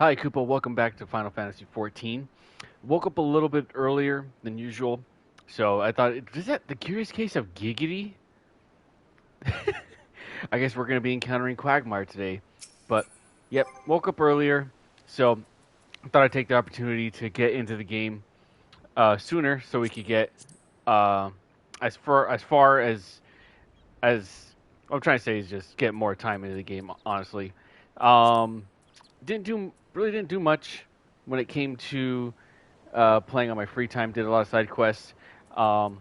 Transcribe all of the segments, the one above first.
Hi, Koopa. Welcome back to Final Fantasy XIV. Woke up a little bit earlier than usual, so I thought, is that the curious case of Giggity? I guess we're going to be encountering Quagmire today. But, yep, woke up earlier, so I thought I'd take the opportunity to get into the game sooner so we could get uh, as what I'm trying to say is just get more time into the game, honestly. Um, didn't do much when it came to playing on my free time. Did a lot of side quests. Um,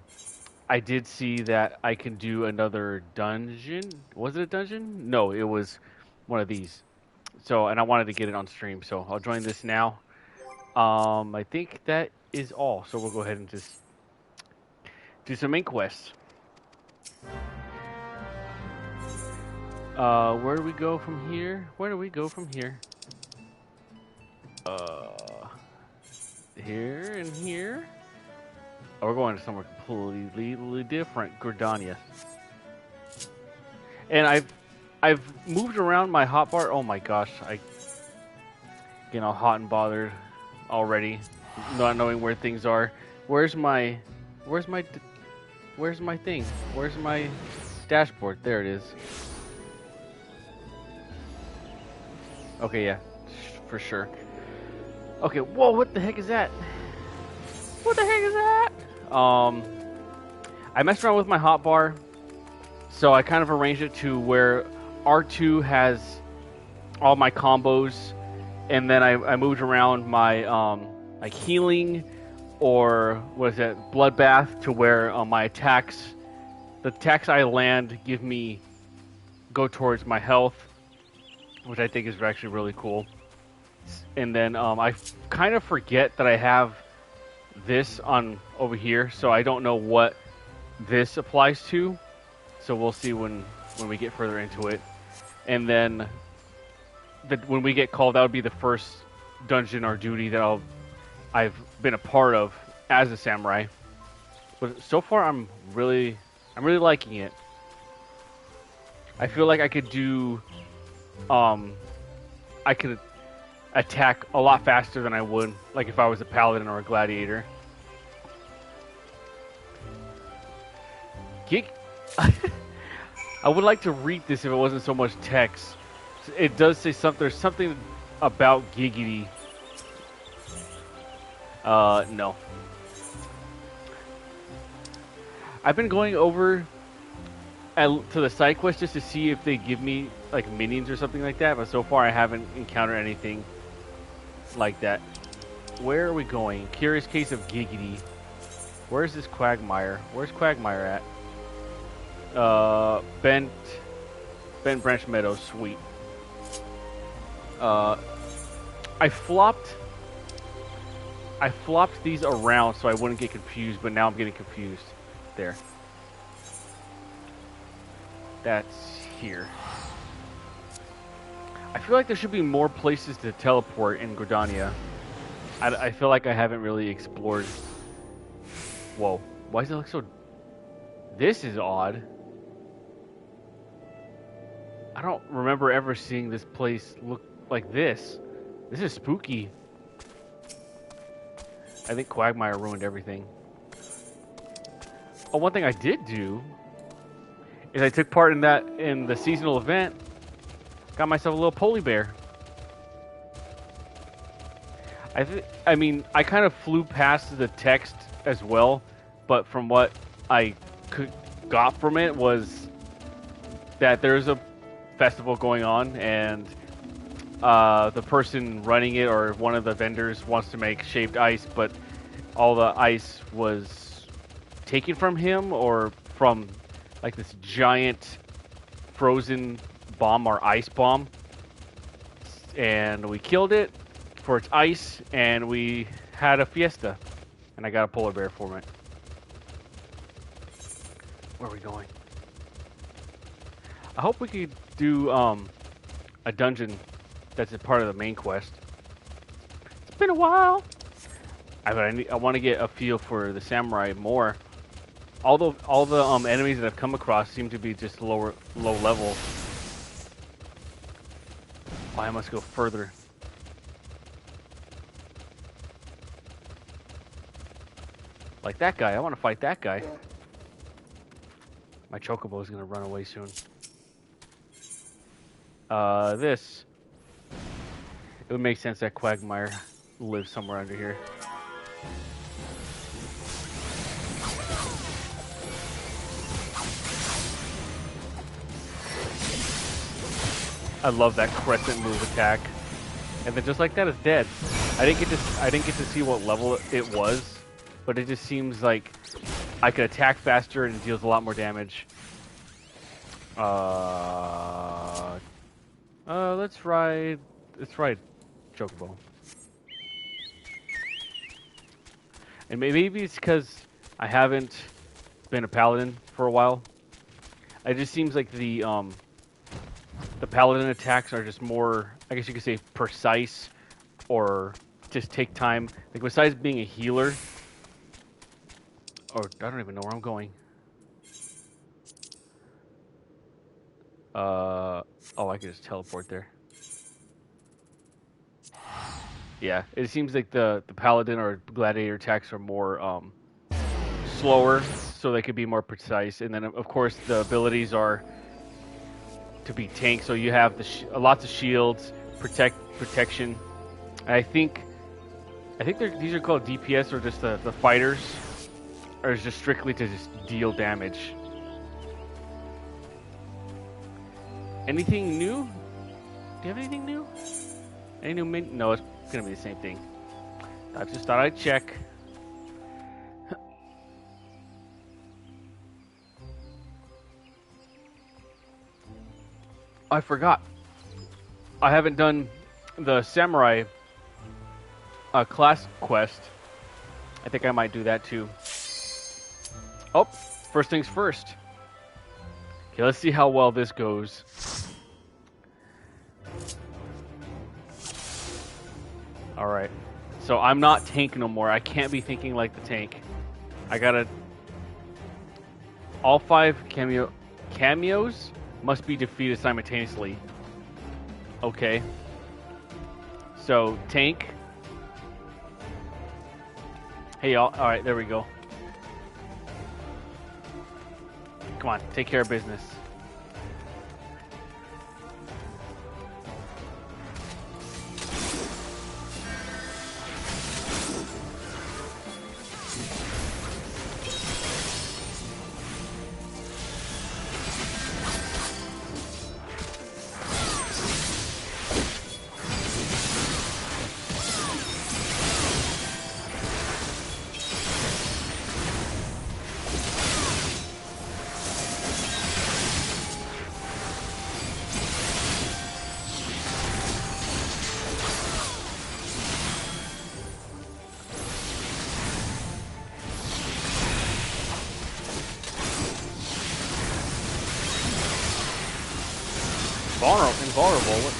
I did see that I can do another dungeon. Was it a dungeon? No, it was one of these. So, and I wanted to get it on stream, so I'll join this now. I think that is all. So we'll go ahead and just do some main quests. Where do we go from here? Where do we go from here? Uh, Here and here. Oh, we're going to somewhere completely different, Gordania. And I've moved around my hotbar. Oh my gosh, I getting all hot and bothered already, not knowing where things are. Where's my, where's my, where's my thing? Where's my dashboard? There it is. Okay, yeah, for sure. Okay, whoa, what the heck is that? What the heck is that? I messed around with my hotbar, so I kind of arranged it to where R2 has all my combos, and then I moved around my like healing or what is it, bloodbath, to where my attacks, the attacks I land give me go towards my health, which I think is actually really cool. And then I kind of forget that I have this on over here, so I don't know what this applies to. So we'll see when we get further into it. And then when we get called, that would be the first dungeon or duty that I've been a part of as a samurai. But so far, I'm really liking it. I feel like I could do, I could attack a lot faster than I would, like if I was a paladin or a gladiator. Gig. I would like to read this if it wasn't so much text. It does say something. There's something about Giggity. No. I've been going over to the side quest just to see if they give me like minions or something like that, but so far I haven't encountered anything like that. Where are we going? Curious case of Giggity. Where's this Quagmire? Where's Quagmire at? Bent Branch Meadows, sweet. I flopped these around so I wouldn't get confused, but now I'm getting confused. There. That's here. I feel like there should be more places to teleport in Gordania. I feel like I haven't really explored. Whoa. Why does it look so... This is odd. I don't remember ever seeing this place look like this. This is spooky. I think Quagmire ruined everything. Oh, one thing I did do is I took part in the seasonal event. Got myself a little poly bear. I mean, I kind of flew past the text as well, but from what I got from it was that there's a festival going on, and the person running it or one of the vendors wants to make shaved ice, but all the ice was taken from him or from like this giant frozen bomb or ice bomb, and we killed it for its ice, and we had a fiesta, and I got a polar bear for it. Where are we going? I hope we could do a dungeon that's a part of the main quest. It's been a while. I want to get a feel for the samurai more. All the enemies that I've come across seem to be just low level. Oh, I must go further. Like that guy. I want to fight that guy. My chocobo is going to run away soon. This. It would make sense that Quagmire lives somewhere under here. I love that crescent move attack. And then just like that, it's dead. I didn't get to see what level it was, but it just seems like I could attack faster and it deals a lot more damage. Let's ride Chocobo. And maybe it's because I haven't been a paladin for a while. It just seems like the paladin attacks are just more, I guess you could say, precise, or just take time. Like besides being a healer, or I don't even know where I'm going. Oh, I could just teleport there. Yeah, it seems like the paladin or gladiator attacks are more slower, so they could be more precise. And then of course the abilities are to be tank, so you have the lots of shields, protection. And I think these are called DPS, or just the fighters, or is just strictly to just deal damage. Anything new? Do you have anything new? Any new No, it's gonna be the same thing. I just thought I'd check. I forgot. I haven't done the samurai class quest. I think I might do that too. Oh, first things first. Okay, let's see how well this goes. Alright. So I'm not tank no more. I can't be thinking like the tank. I gotta... All 5 cameos must be defeated simultaneously. Okay. So, tank. Hey, y'all. Alright, there we go. Come on, take care of business. Invulnerable. What?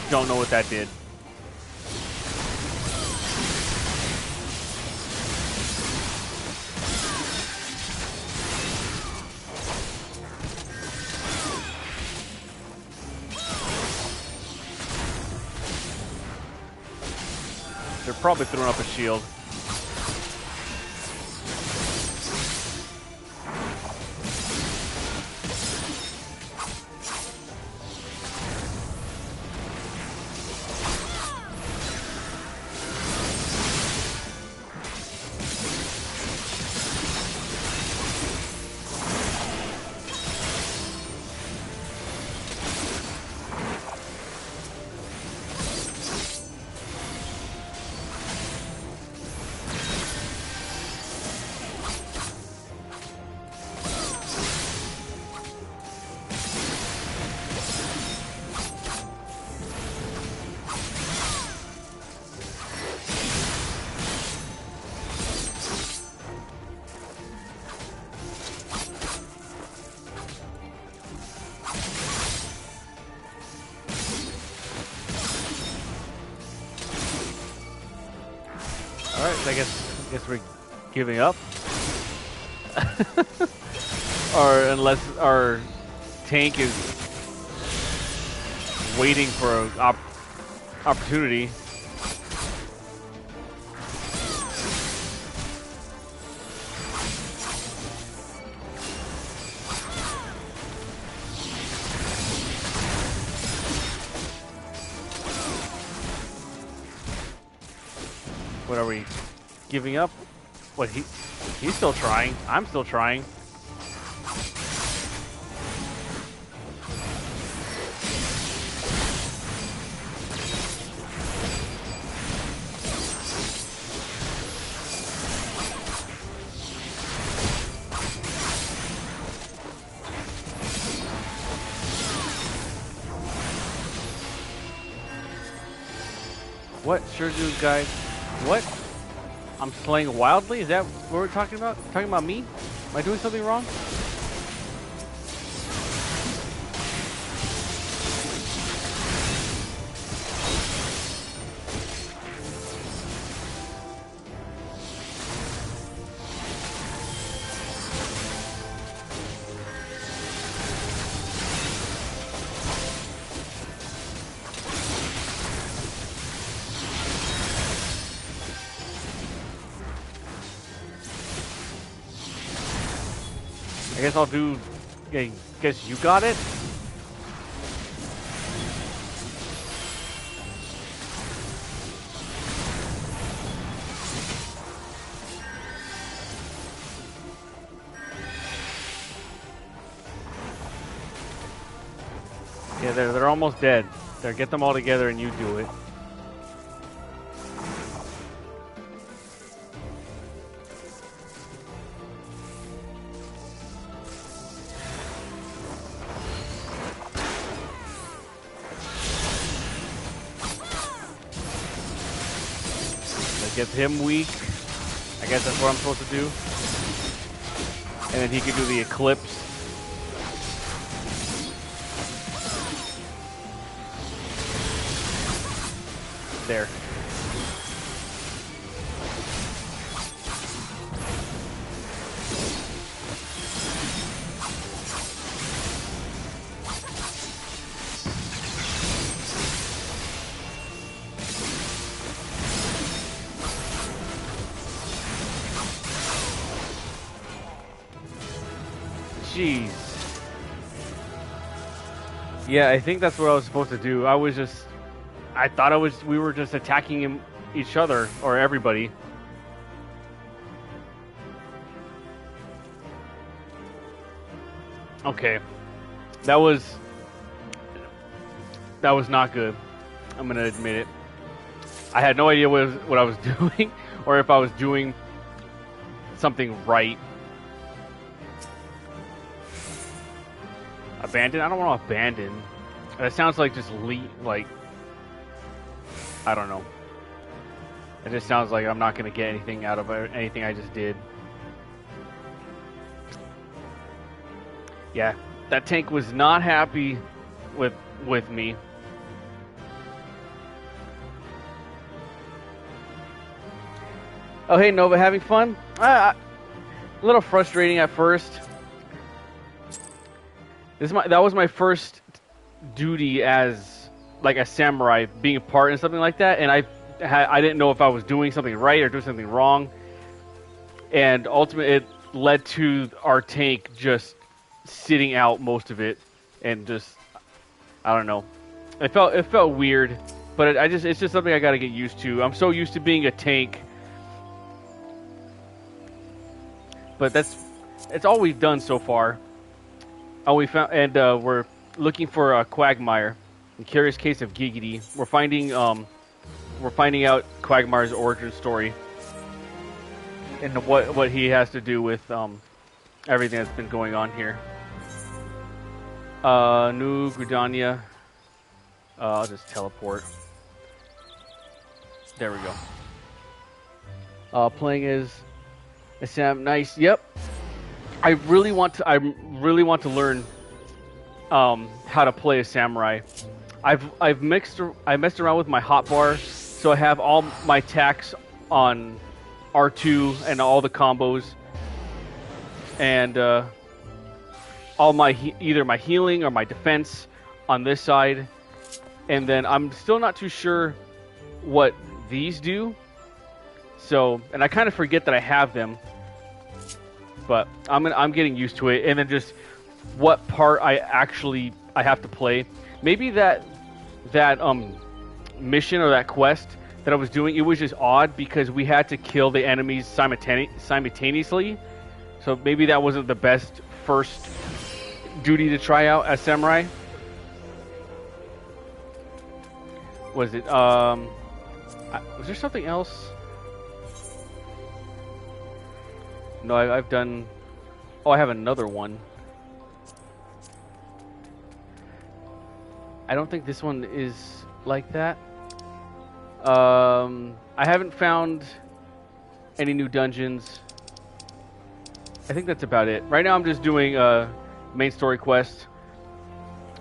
Don't know what that did. have probably thrown up a shield. Alright, I guess we're giving up. Or unless our tank is waiting for an opportunity. What are we giving up? What he's still trying. I'm still trying. What? Sure do, guys. What? I'm slaying wildly? Is that what we're talking about? Talking about me? Am I doing something wrong? I guess I'll do. I guess you got it. Yeah, they're almost dead. There, get them all together and you do it. Gets him weak. I guess that's what I'm supposed to do. And then he can do the eclipse. There. Jeez. Yeah, I think that's what I was supposed to do. I thought we were just attacking each other, or everybody. Okay. That was not good. I'm gonna admit it. I had no idea what I was doing, or if I was doing something right. Abandon? I don't want to abandon. That sounds like just like, I don't know. It just sounds like I'm not going to get anything out of anything I just did. Yeah, that tank was not happy with me. Oh, hey Nova, having fun? A little frustrating at first. That was my first duty as like a samurai, being a part in something like that, and I I didn't know if I was doing something right or doing something wrong, and ultimately it led to our tank just sitting out most of it, and just I don't know. It felt weird, but it's just something I got to get used to. I'm so used to being a tank, but it's all we've done so far. Oh, we found, and we're looking for a Quagmire. In Curious Case of Giggity, we're finding out Quagmire's origin story and what he has to do with everything that's been going on here. New Gridania. I'll just teleport. There we go. Playing as Sam. Nice. Yep. I really want to learn how to play a samurai. I messed around with my hotbar, so I have all my attacks on R2 and all the combos, and all my either my healing or my defense on this side, and then I'm still not too sure what these do. So, and I kind of forget that I have them, but I'm getting used to it, and then just what part I have to play. Maybe that mission or that quest that I was doing, it was just odd because we had to kill the enemies simultaneously. So maybe that wasn't the best first duty to try out as samurai. Was it? Was there something else? No, I've done. Oh, I have another one. I don't think this one is like that. I haven't found any new dungeons. I think that's about it. Right now I'm just doing main story quest.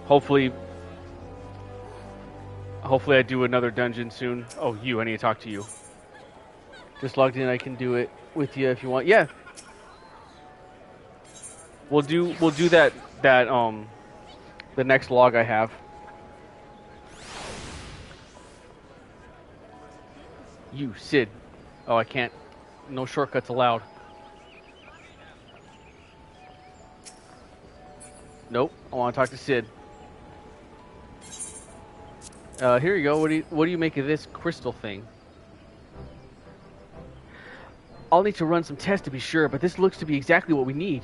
Hopefully I do another dungeon soon. Oh, I need to talk to you. Just logged in. I can do it with you if you want. Yeah. We'll do that the next log I have. You, Sid. Oh, I can't. No shortcuts allowed. Nope. I want to talk to Sid. Here you go. What do you make of this crystal thing? I'll need to run some tests to be sure, but this looks to be exactly what we need.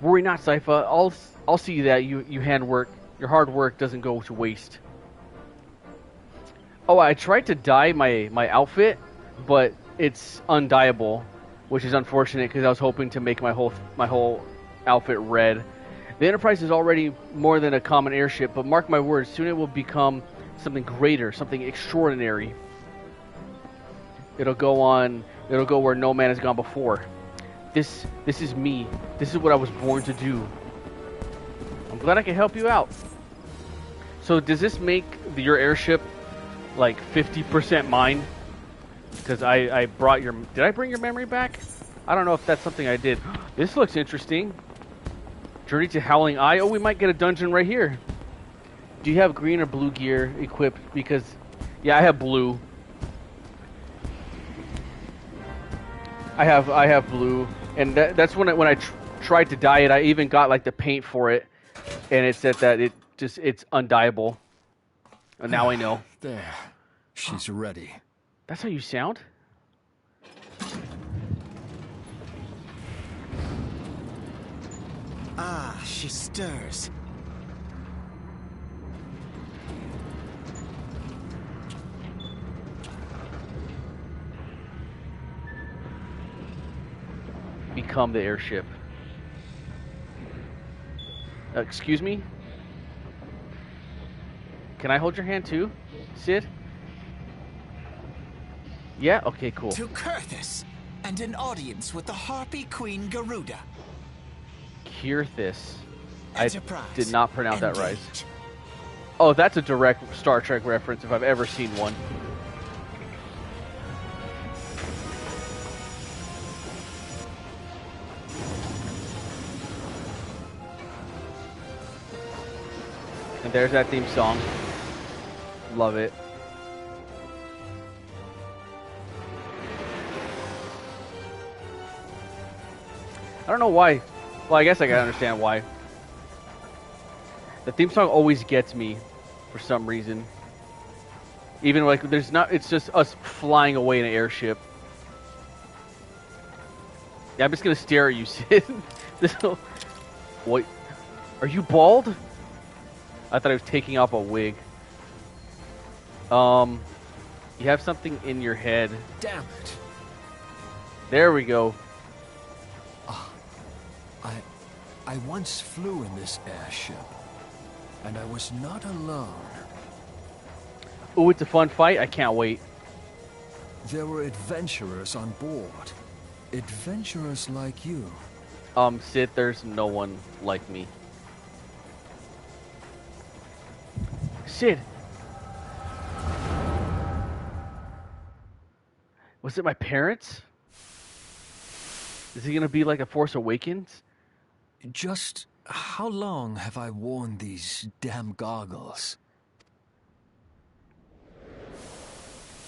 Worry not, Sypha. I'll see that your hard work doesn't go to waste. Oh, I tried to dye my outfit, but it's undyeable, which is unfortunate because I was hoping to make my whole outfit red. The Enterprise is already more than a common airship, but mark my words, soon it will become something greater, something extraordinary. It'll go where no man has gone before. This is me. This is what I was born to do. I'm glad I can help you out. So does this make your airship like 50% mine? Because I brought your... Did I bring your memory back? I don't know if that's something I did. This looks interesting. Journey to Howling Eye. Oh, we might get a dungeon right here. Do you have green or blue gear equipped? Because... Yeah, I have blue. I have blue. And that's when I tried to dye it. I even got like the paint for it. And it said that it's undyeable. And now I know. There. She's ready. That's how you sound? Ah, she stirs. Become the airship. Excuse me? Can I hold your hand too, Sid? Yeah? Okay, cool. To Kurthus, and an audience with the Harpy Queen Garuda. Kirthis. I Enterprise. did not pronounce that right. Engage. Oh, that's a direct Star Trek reference if I've ever seen one. And there's that theme song. Love it. I don't know why. Well, I guess I can understand why. The theme song always gets me for some reason. Even like there's not, it's just us flying away in an airship. Yeah, I'm just gonna stare at you, Sid. What? Are you bald? I thought I was taking off a wig. You have something in your head. Damn it. There we go. I once flew in this airship, and I was not alone. Oh, it's a fun fight. I can't wait. There were adventurers on board. Adventurers like you. Sid, there's no one like me. Sid! Was it my parents? Is he gonna be like a Force Awakens? Just how long have I worn these damn goggles?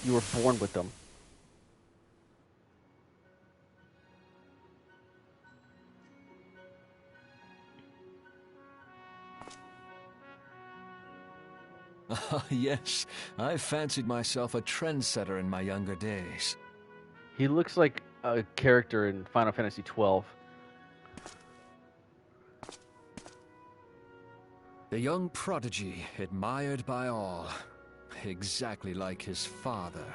You were born with them. Ah, yes. I fancied myself a trendsetter in my younger days. He looks like a character in Final Fantasy XII. The young prodigy, admired by all. Exactly like his father.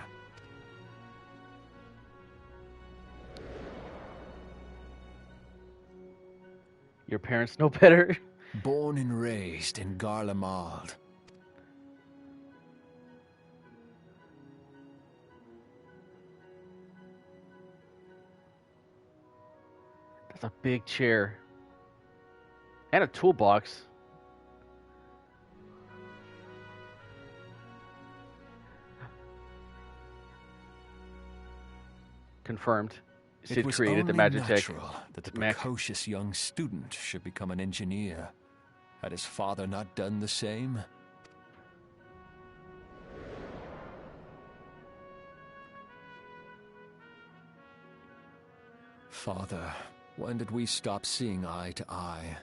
Your parents know better. Born and raised in Garlemald. That's a big chair. And a toolbox. Confirmed. Sid created the Magitech. Natural that the precocious young student should become an engineer. Had his father not done the same? Father, when did we stop seeing eye to eye?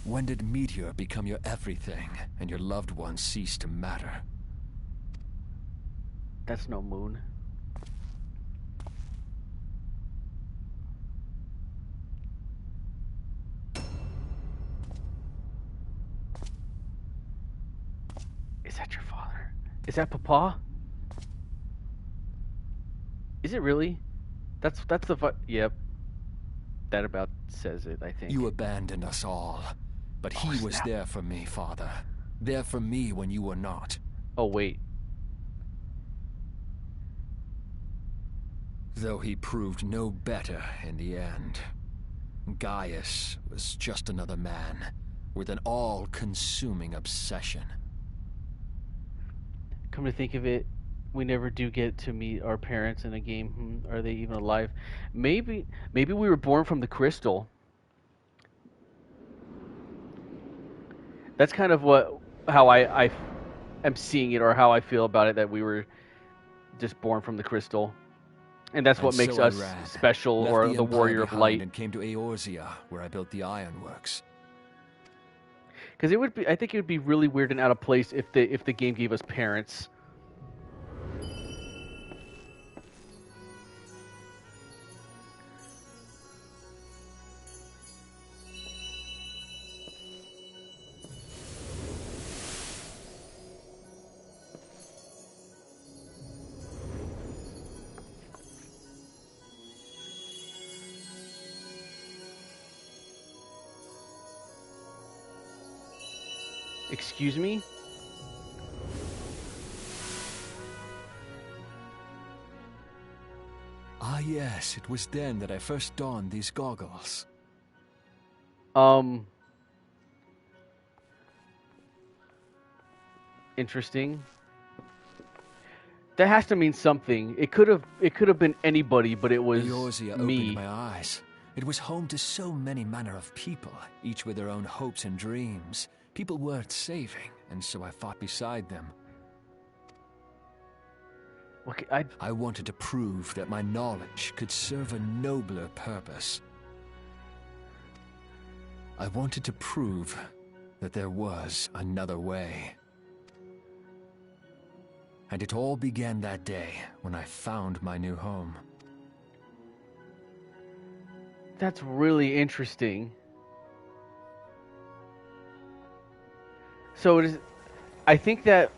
When did Meteor become your everything, and your loved ones cease to matter? That's no moon. Is that your father? Is that Papa? Is it really? That's the yep. That about says it, I think. You abandoned us all. But he was there for me, Father. There for me when you were not. Oh, wait. Though he proved no better in the end. Gaius was just another man, with an all-consuming obsession. Come to think of it, we never do get to meet our parents in a game. Are they even alive? Maybe we were born from the crystal. That's kind of how I am seeing it, or how I feel about it, that we were just born from the crystal. And that's what makes us special, or the warrior of light. And came to Eorzea, where I built the ironworks. Because I think it would be really weird and out of place if the game gave us parents. Excuse me? Ah, yes, it was then that I first donned these goggles. Interesting. That has to mean something. It could have been anybody, but it was Eorzea me. Opened my eyes. It was home to so many manner of people, each with their own hopes and dreams. People worth saving, and so I fought beside them. Okay, I wanted to prove that my knowledge could serve a nobler purpose. I wanted to prove that there was another way. And it all began that day when I found my new home. That's really interesting. So it is. I think that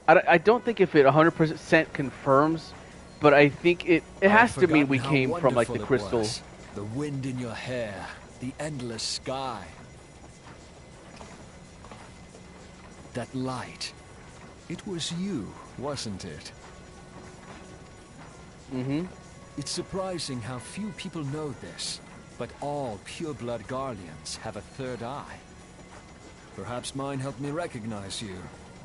I don't think if it 100% confirms, but I think it has to mean we came from like the crystal. The wind in your hair, the endless sky. That light. It was you, wasn't it? Mm-hmm. It's surprising how few people know this, but all pureblood Guardians have a third eye. Perhaps mine helped me recognize you,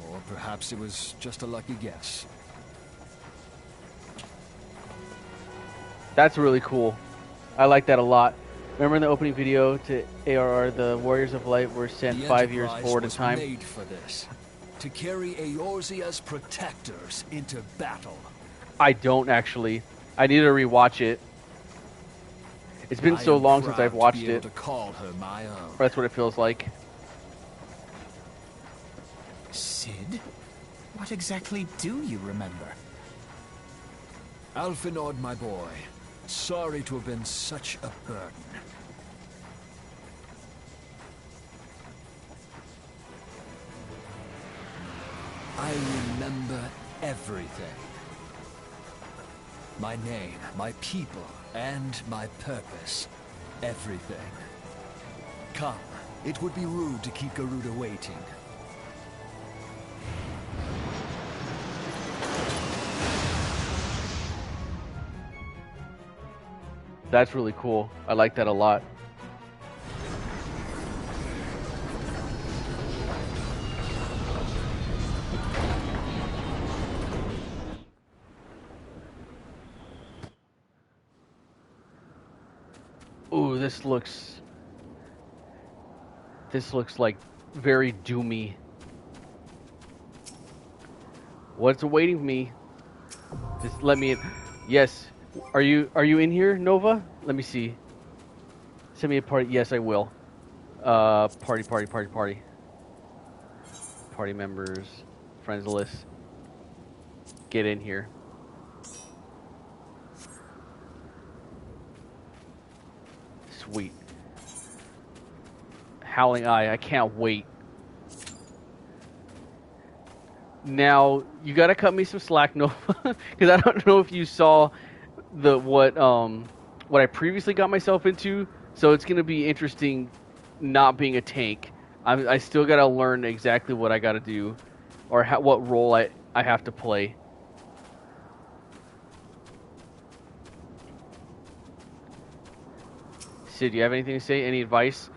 or perhaps it was just a lucky guess. That's really cool. I like that a lot. Remember in the opening video to ARR, the Warriors of Light were sent 5 years forward in time? The Enterprise was made for this. To carry Eorzea's protectors into battle. I don't actually. I need to rewatch it. It's been so long since I've watched it. To call her my own. That's what it feels like. Sid? What exactly do you remember? Alphinaud, my boy. Sorry to have been such a burden. I remember everything. My name, my people, and my purpose. Everything. Come, it would be rude to keep Garuda waiting. That's really cool. I like that a lot. Ooh, this looks like very doomy. What's awaiting me? Just let me in. Yes. Are you in here, Nova? Let me see. Send me a party. Yes, I will. Party. Party members, friends list. Get in here. Sweet. Howling Eye. I can't wait. Now you gotta cut me some slack, Nova, because I don't know if you saw what I previously got myself into. So it's gonna be interesting, not being a tank. I still gotta learn exactly what I gotta do, or what role I have to play. Sid, do you have anything to say? Any advice?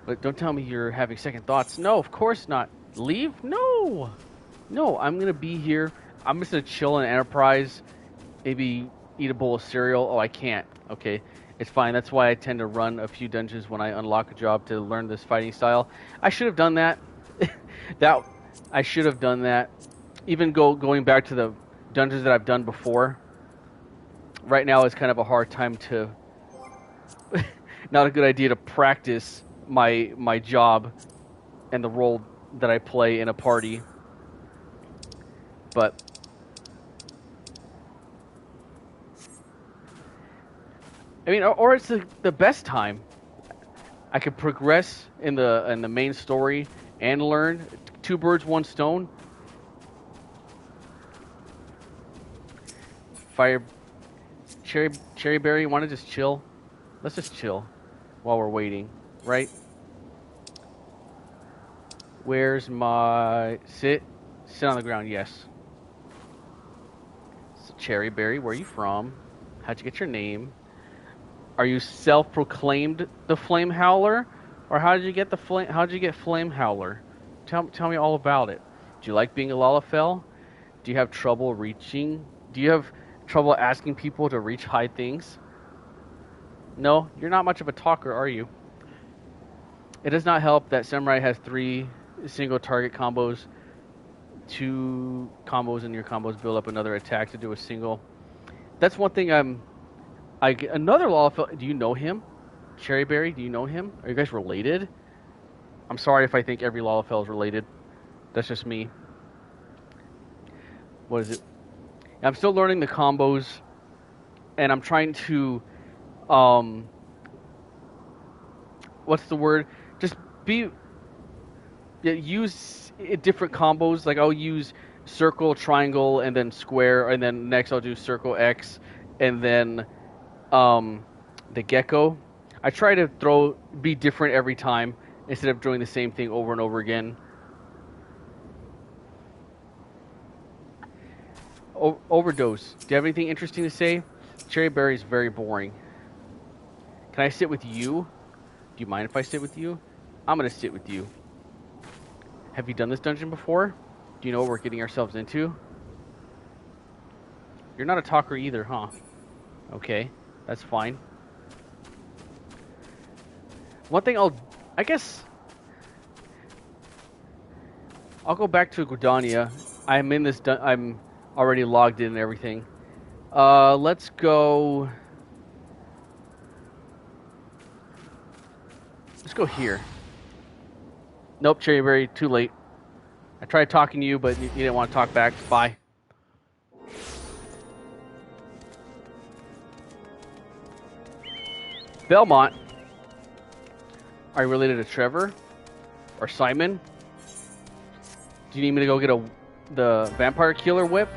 But don't tell me you're having second thoughts. No, of course not. Leave? No. No, I'm going to be here. I'm just going to chill in Enterprise. Maybe eat a bowl of cereal. Oh, I can't. Okay. It's fine. That's why I tend to run a few dungeons when I unlock a job to learn this fighting style. I should have done that. I should have done that. Even going back to the dungeons that I've done before. Right now is kind of a hard time to... not a good idea to practice my job and the role that I play in a party. But I mean, or it's the best time. I could progress in the main story and learn. Two birds, one stone. Cherryberry, want to just chill? Let's just chill while we're waiting, right? Where's my... Sit on the ground, yes. So, Cherryberry, where are you from? How'd you get your name? Are you self-proclaimed the Flame Howler? Or how'd you get Flame Howler? Tell me all about it. Do you like being a Lalafell? Do you have trouble asking people to reach high things? No, you're not much of a talker, are you? It does not help that Samurai has 3 single target combos 2 combos and your combos build up another attack to do a single. That's one thing another Lalafell. Do you know him? Cherryberry, do you know him? Are you guys related? I'm sorry if I think every Lalafell is related. That's just me. What is it? I'm still learning the combos, and I'm trying to, what's the word? Just use different combos. Like I'll use circle, triangle, and then square, and then next I'll do circle X, and then the gecko. I try to be different every time instead of doing the same thing over and over again. Overdose. Do you have anything interesting to say? Cherryberry is very boring. Can I sit with you? Do you mind if I sit with you? I'm gonna sit with you. Have you done this dungeon before? Do you know what we're getting ourselves into? You're not a talker either, huh? Okay, that's fine. One thing I guess I'll go back to Gridania. I'm already logged in and everything. Let's go. Let's go here. Nope, Cherryberry, too late. I tried talking to you, but you didn't want to talk back. Bye. Belmont. Are you related to Trevor? Or Simon? Do you need me to go get the vampire killer whip?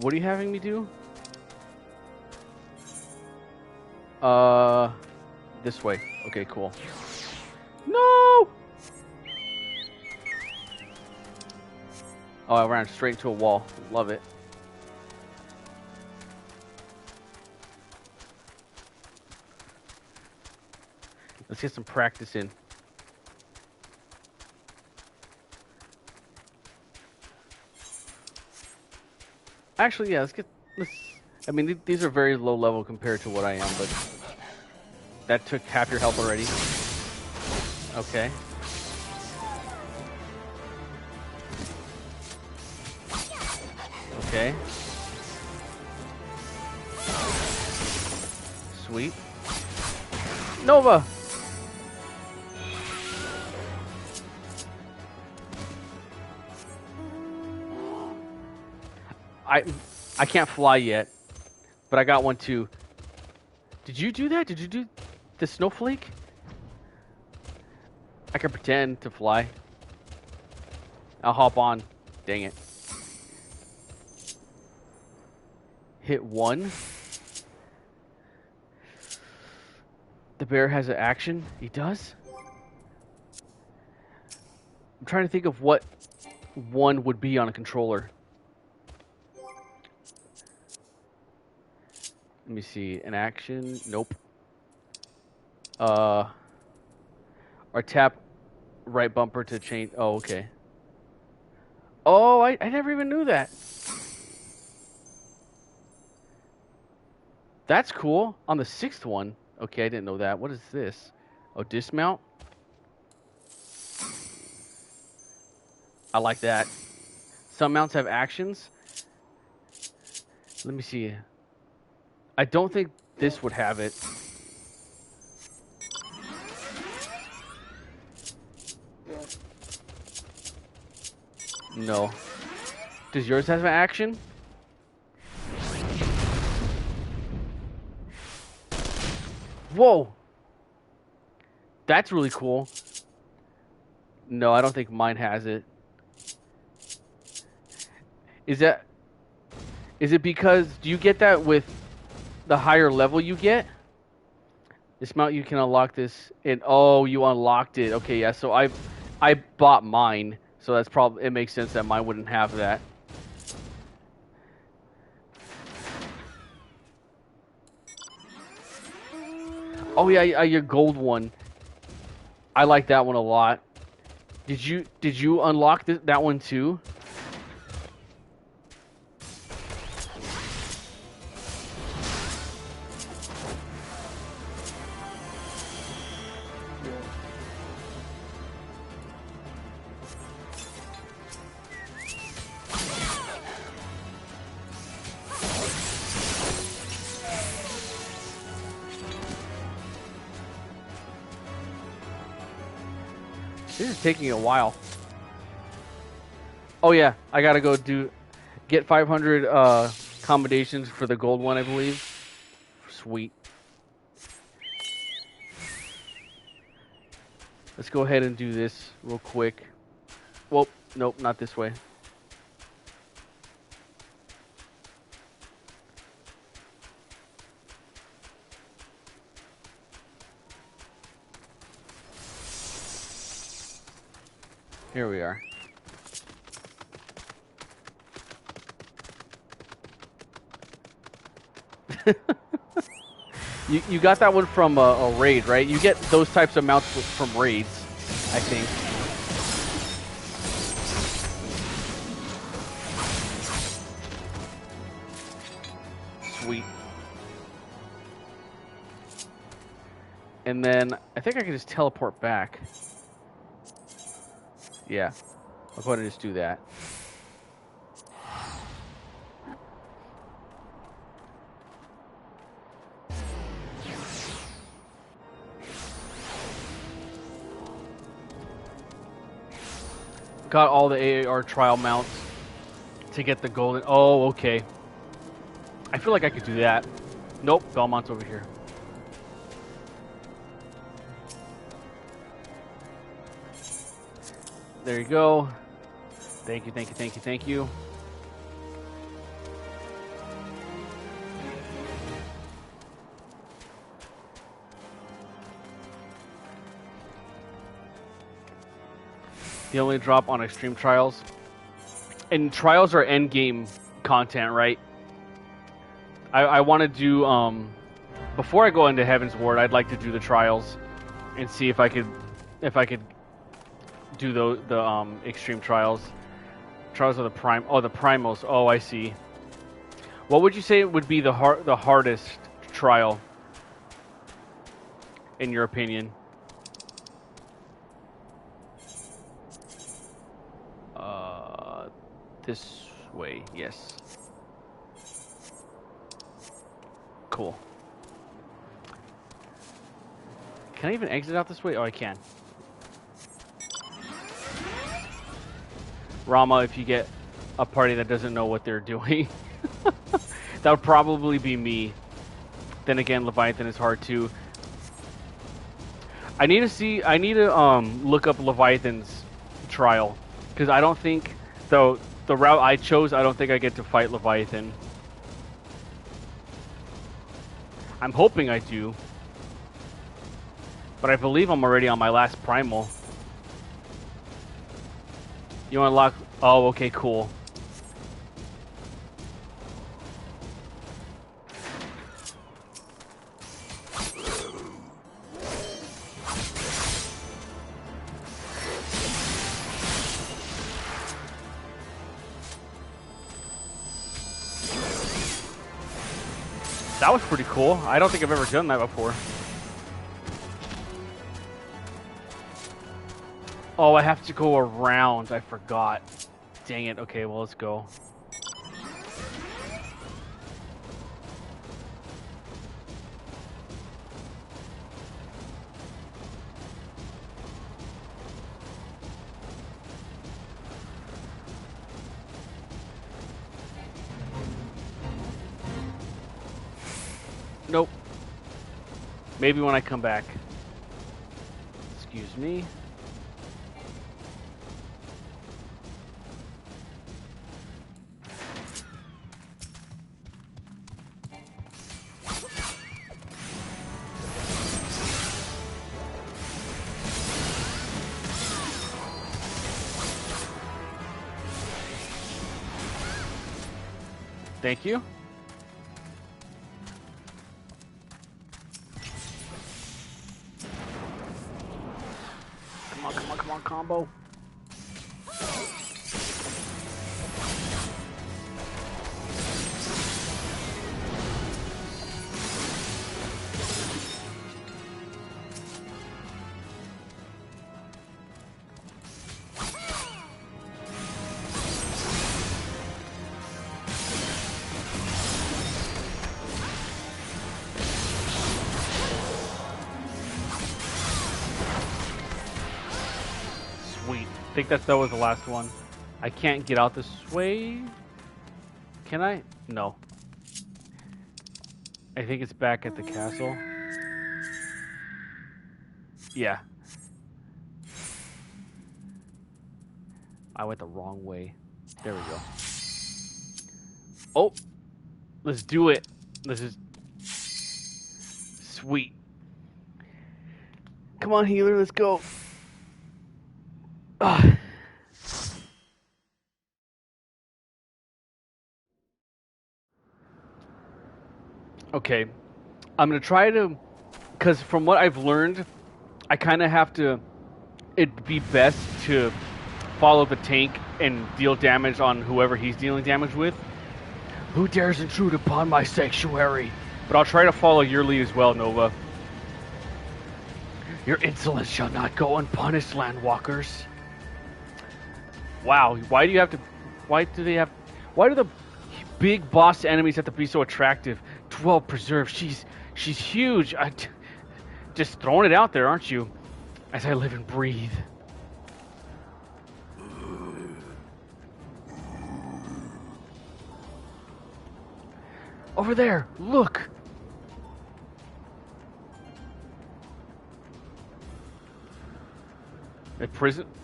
What are you having me do? This way. Okay, cool. No! Oh, I ran straight into a wall. Love it. Let's get some practice in. Actually, yeah, I mean, these are very low level compared to what I am, but that took half your health already. Okay. Okay. Sweet. Nova! I can't fly yet, but I got one too. Did you do that? Did you do the snowflake? I can pretend to fly. I'll hop on. Dang it. Hit 1. The bear has an action. He does? I'm trying to think of what 1 would be on a controller. Let me see. An action. Nope. Or tap right bumper to change. Oh, okay. Oh, I never even knew that. That's cool. On the 6th one. Okay, I didn't know that. What is this? Oh, dismount? I like that. Some mounts have actions. Let me see. I don't think this would have it. No. Does yours have an action? Whoa! That's really cool. No, I don't think mine has it. Is it because, do you get that with the higher level you get? This mount, you can unlock this, and oh, you unlocked it. Okay, yeah, so I bought mine, so that's probably, it makes sense that mine wouldn't have that. Oh yeah, your gold one. I like that one a lot. Did you unlock that one too? This is taking a while. Oh yeah, I gotta go get 500 accommodations for the gold one, I believe. Sweet. Let's go ahead and do this real quick. Well, nope, not this way. Here we are. You got that one from a raid, right? You get those types of mounts from raids, I think. Sweet. And then I think I can just teleport back. Yeah. I'll go ahead and just do that. Got all the AAR trial mounts to get the golden. Oh, okay. I feel like I could do that. Nope, Belmont's over here. There you go. Thank you, thank you, thank you, thank you. The only drop on extreme trials. And trials are end game content, right? I want to do before I go into Heaven's Ward, I'd like to do the trials and see if I could do the extreme trials. Trials of the the primals. Oh, I see. What would you say would be the hardest trial in your opinion? This way, yes. Cool. Can I even exit out this way? Oh, I can. Rama, if you get a party that doesn't know what they're doing, that would probably be me. Then again, Leviathan is hard too. I need to look up Leviathan's trial, because I don't think, though, the route I chose, I don't think I get to fight Leviathan. I'm hoping I do. But I believe I'm already on my last primal. You unlock... Oh, okay, cool. That was pretty cool. I don't think I've ever done that before. Oh, I have to go around. I forgot. Dang it. Okay, well, let's go. Nope. Maybe when I come back. Excuse me. Thank you. Come on, combo. think that was the last one. I can't get out this way. Can I? No. I think it's back at the castle. Yeah. I went the wrong way. There we go. Oh! Let's do it. This is... Sweet. Come on, healer, let's go. Ah. Okay. I'm going to try to... Because from what I've learned, I kind of have to... It'd be best to follow the tank and deal damage on whoever he's dealing damage with. Who dares intrude upon my sanctuary? But I'll try to follow your lead as well, Nova. Your insolence shall not go unpunished, landwalkers. Wow, why do you have to... Why do the big boss enemies have to be so attractive? 12 preserved. She's huge. Just throwing it out there, aren't you? As I live and breathe. Over there, look.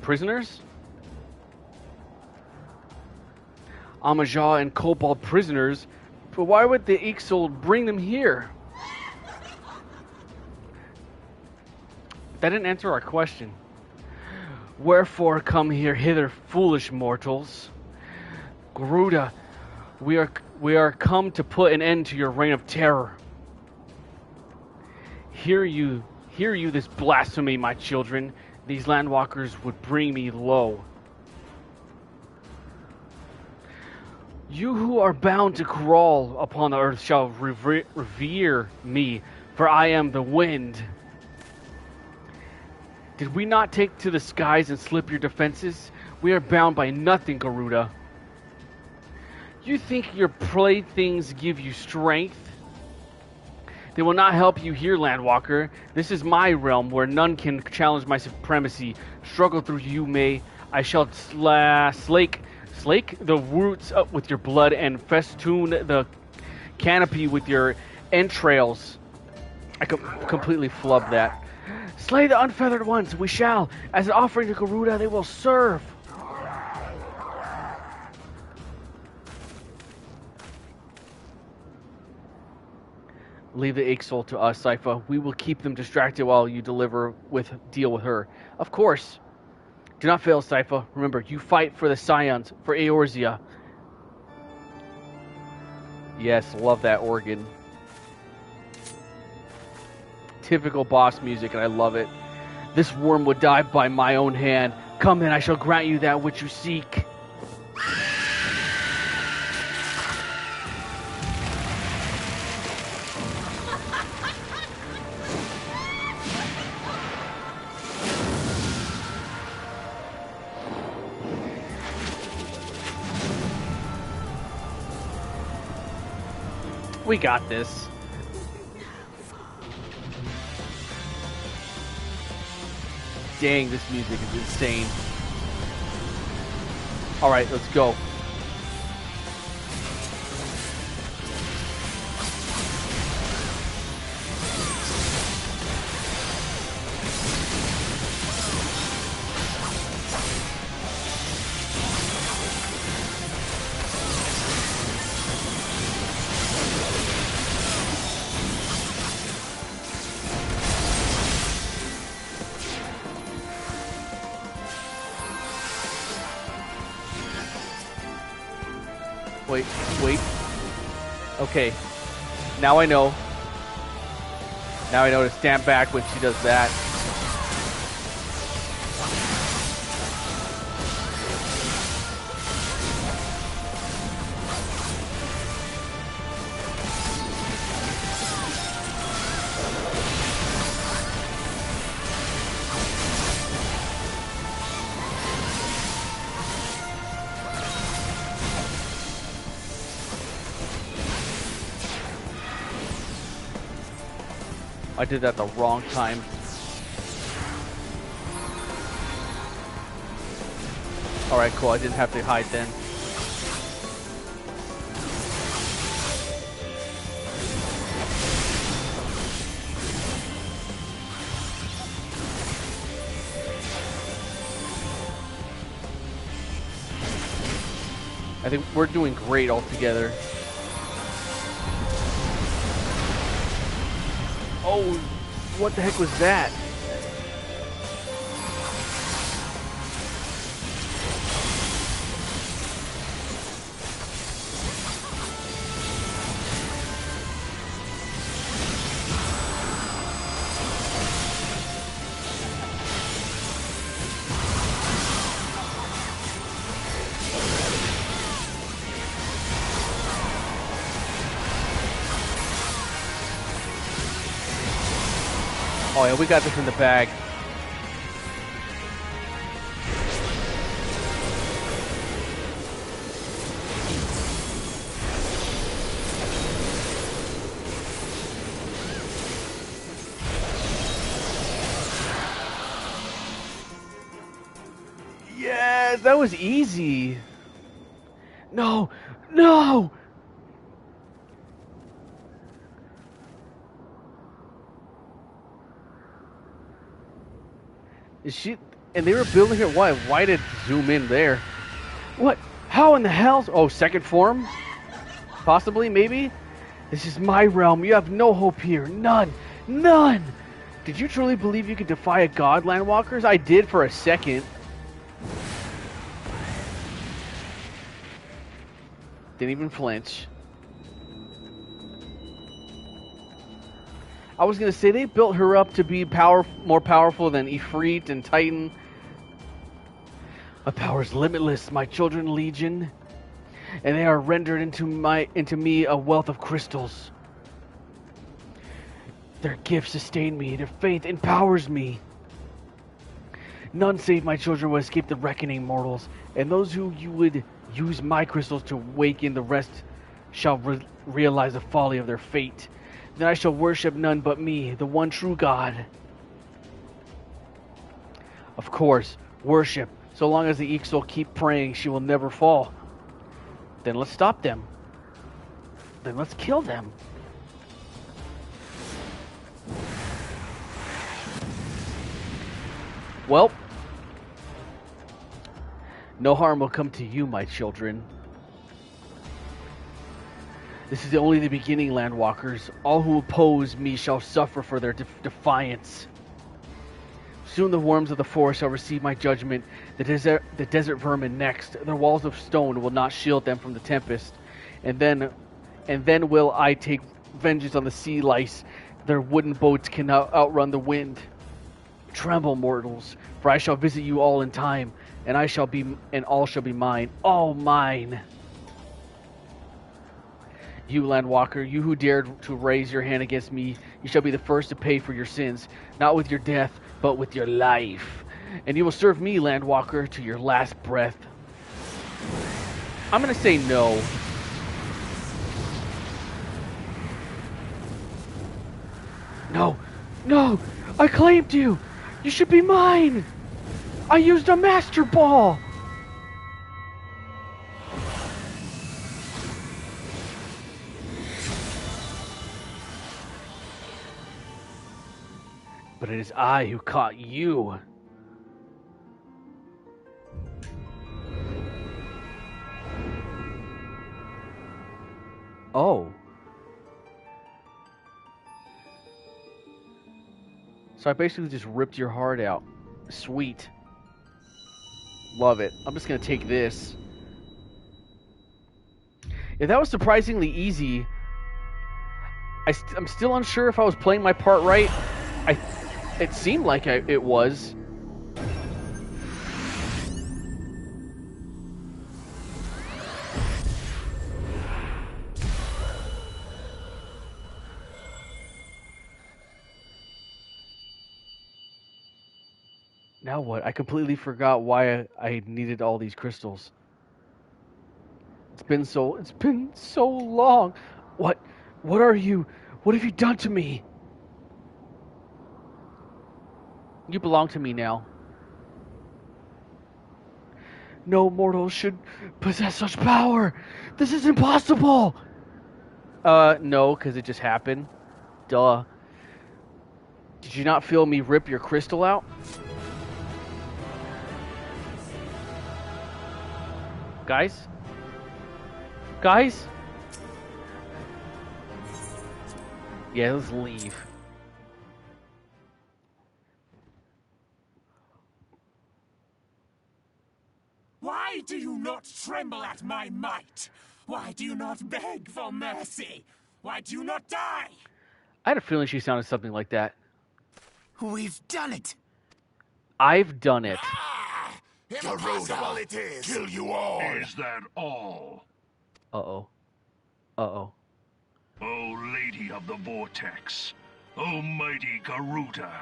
Prisoners? Amajah and Cobalt prisoners, but why would the XIV bring them here? That didn't answer our question. Wherefore come hither, foolish mortals? Garuda, we are come to put an end to your reign of terror. Hear you this blasphemy, my children. These landwalkers would bring me low. You who are bound to crawl upon the earth shall revere me, for I am the wind. Did we not take to the skies and slip your defenses? We are bound by nothing, Garuda. You think your playthings give you strength? They will not help you here, Landwalker. This is my realm where none can challenge my supremacy. Struggle through you may. I shall slake the roots up with your blood and festoon the canopy with your entrails. I completely flubbed that. Slay the unfeathered ones. We shall. As an offering to Garuda, they will serve. Leave the XIV to us, Sypha. We will keep them distracted while you deal with her. Of course. Do not fail, Sypha. Remember, you fight for the Scions, for Eorzea. Yes, love that organ. Typical boss music, and I love it. This worm would die by my own hand. Come then, I shall grant you that which you seek. We got this. Dang, this music is insane. Alright, let's go. Wait. Okay. Now I know. Now I know to stand back when she does that. I did that the wrong time. Alright, cool. I didn't have to hide then. I think we're doing great altogether. Oh, what the heck was that? Oh yeah, we got this in the bag. Yes, that was easy. No, no! Is she? And they were building here. Why? Why did it zoom in there? What? How in the hell? Oh, second form? Possibly, maybe? This is my realm. You have no hope here. None. None! Did you truly believe you could defy a god, Landwalkers? I did for a second. Didn't even flinch. I was gonna say they built her up to be more powerful than Ifrit and Titan. My power is limitless, my children legion, and they are rendered into me a wealth of crystals. Their gifts sustain me, their faith empowers me. None save my children will escape the reckoning, mortals, and those who you would use my crystals to awaken, the rest shall realize the folly of their fate. Then I shall worship none but me, the one true God. Of course, worship. So long as the Ixal keep praying, she will never fall. Then let's stop them. Then let's kill them. Well, no harm will come to you, my children. This is only the beginning, Landwalkers. All who oppose me shall suffer for their defiance. Soon the worms of the forest shall receive my judgment. The desert vermin next. Their walls of stone will not shield them from the tempest. And then will I take vengeance on the sea lice. Their wooden boats cannot outrun the wind. Tremble, mortals, for I shall visit you all in time, and all shall be mine, all mine. You, Landwalker, you who dared to raise your hand against me, you shall be the first to pay for your sins, not with your death, but with your life. And you will serve me, Landwalker, to your last breath. I'm gonna say no. No, no, I claimed you. You should be mine. I used a Master Ball. But it is I who caught you. Oh. So I basically just ripped your heart out. Sweet. Love it. I'm just going to take this. Yeah, that was surprisingly easy. I'm still unsure if I was playing my part right. It seemed like it was. Now what? I completely forgot why I needed all these crystals. It's been so long. What are you? What have you done to me? You belong to me now. No mortal should possess such power. This is impossible. No, because it just happened. Duh. Did you not feel me rip your crystal out? Guys? Guys? Yeah, let's leave. Why do you not tremble at my might? Why do you not beg for mercy? Why do you not die? I had a feeling she sounded something like that. We've done it. I've done it. Impossible it is! Kill you all! Is that all? Uh-oh. Uh-oh. O Lady of the Vortex, O mighty Garuda,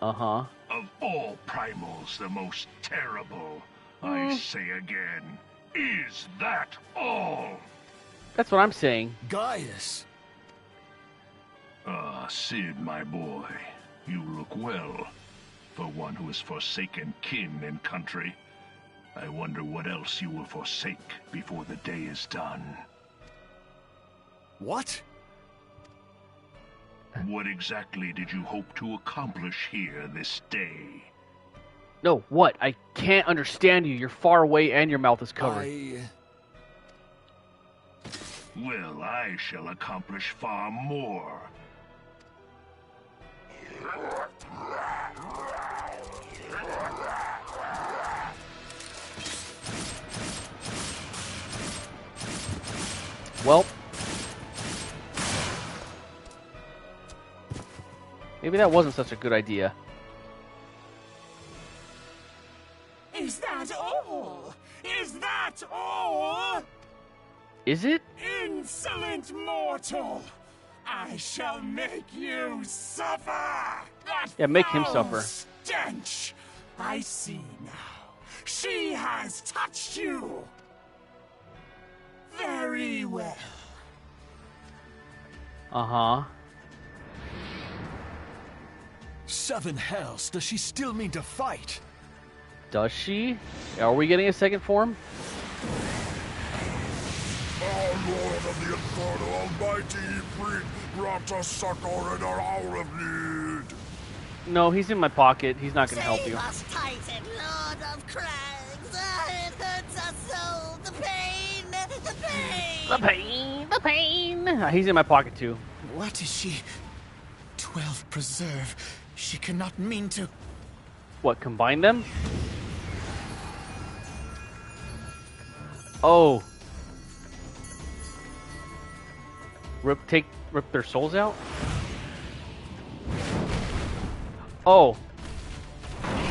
Uh-huh. of all primals the most terrible, I say again, is that all? That's what I'm saying. Gaius! Ah, Sid, my boy, you look well. For one who has forsaken kin and country, I wonder what else you will forsake before the day is done. What? What exactly did you hope to accomplish here this day? No, what? I can't understand you. You're far away and your mouth is covered. Well, I shall accomplish far more. Well, maybe that wasn't such a good idea. Is that all? Is that all? Is it? Insolent mortal! I shall make you suffer! That Yeah, make him foul suffer. Stench! I see now. She has touched you! Very well. Uh-huh. Seven hells, does she still mean to fight? Does she? Are we getting a second form? Our Lord of the Inferno Almighty, bring grant us succor in our hour of need. No, he's in my pocket. He's not going to help you. Save us, Titan, Lord of Crags. It hurts us so. The pain, the pain. The pain, the pain. He's in my pocket too. What is she? 12 preserve. She cannot mean to. What, combine them? Oh. Rip their souls out? Oh.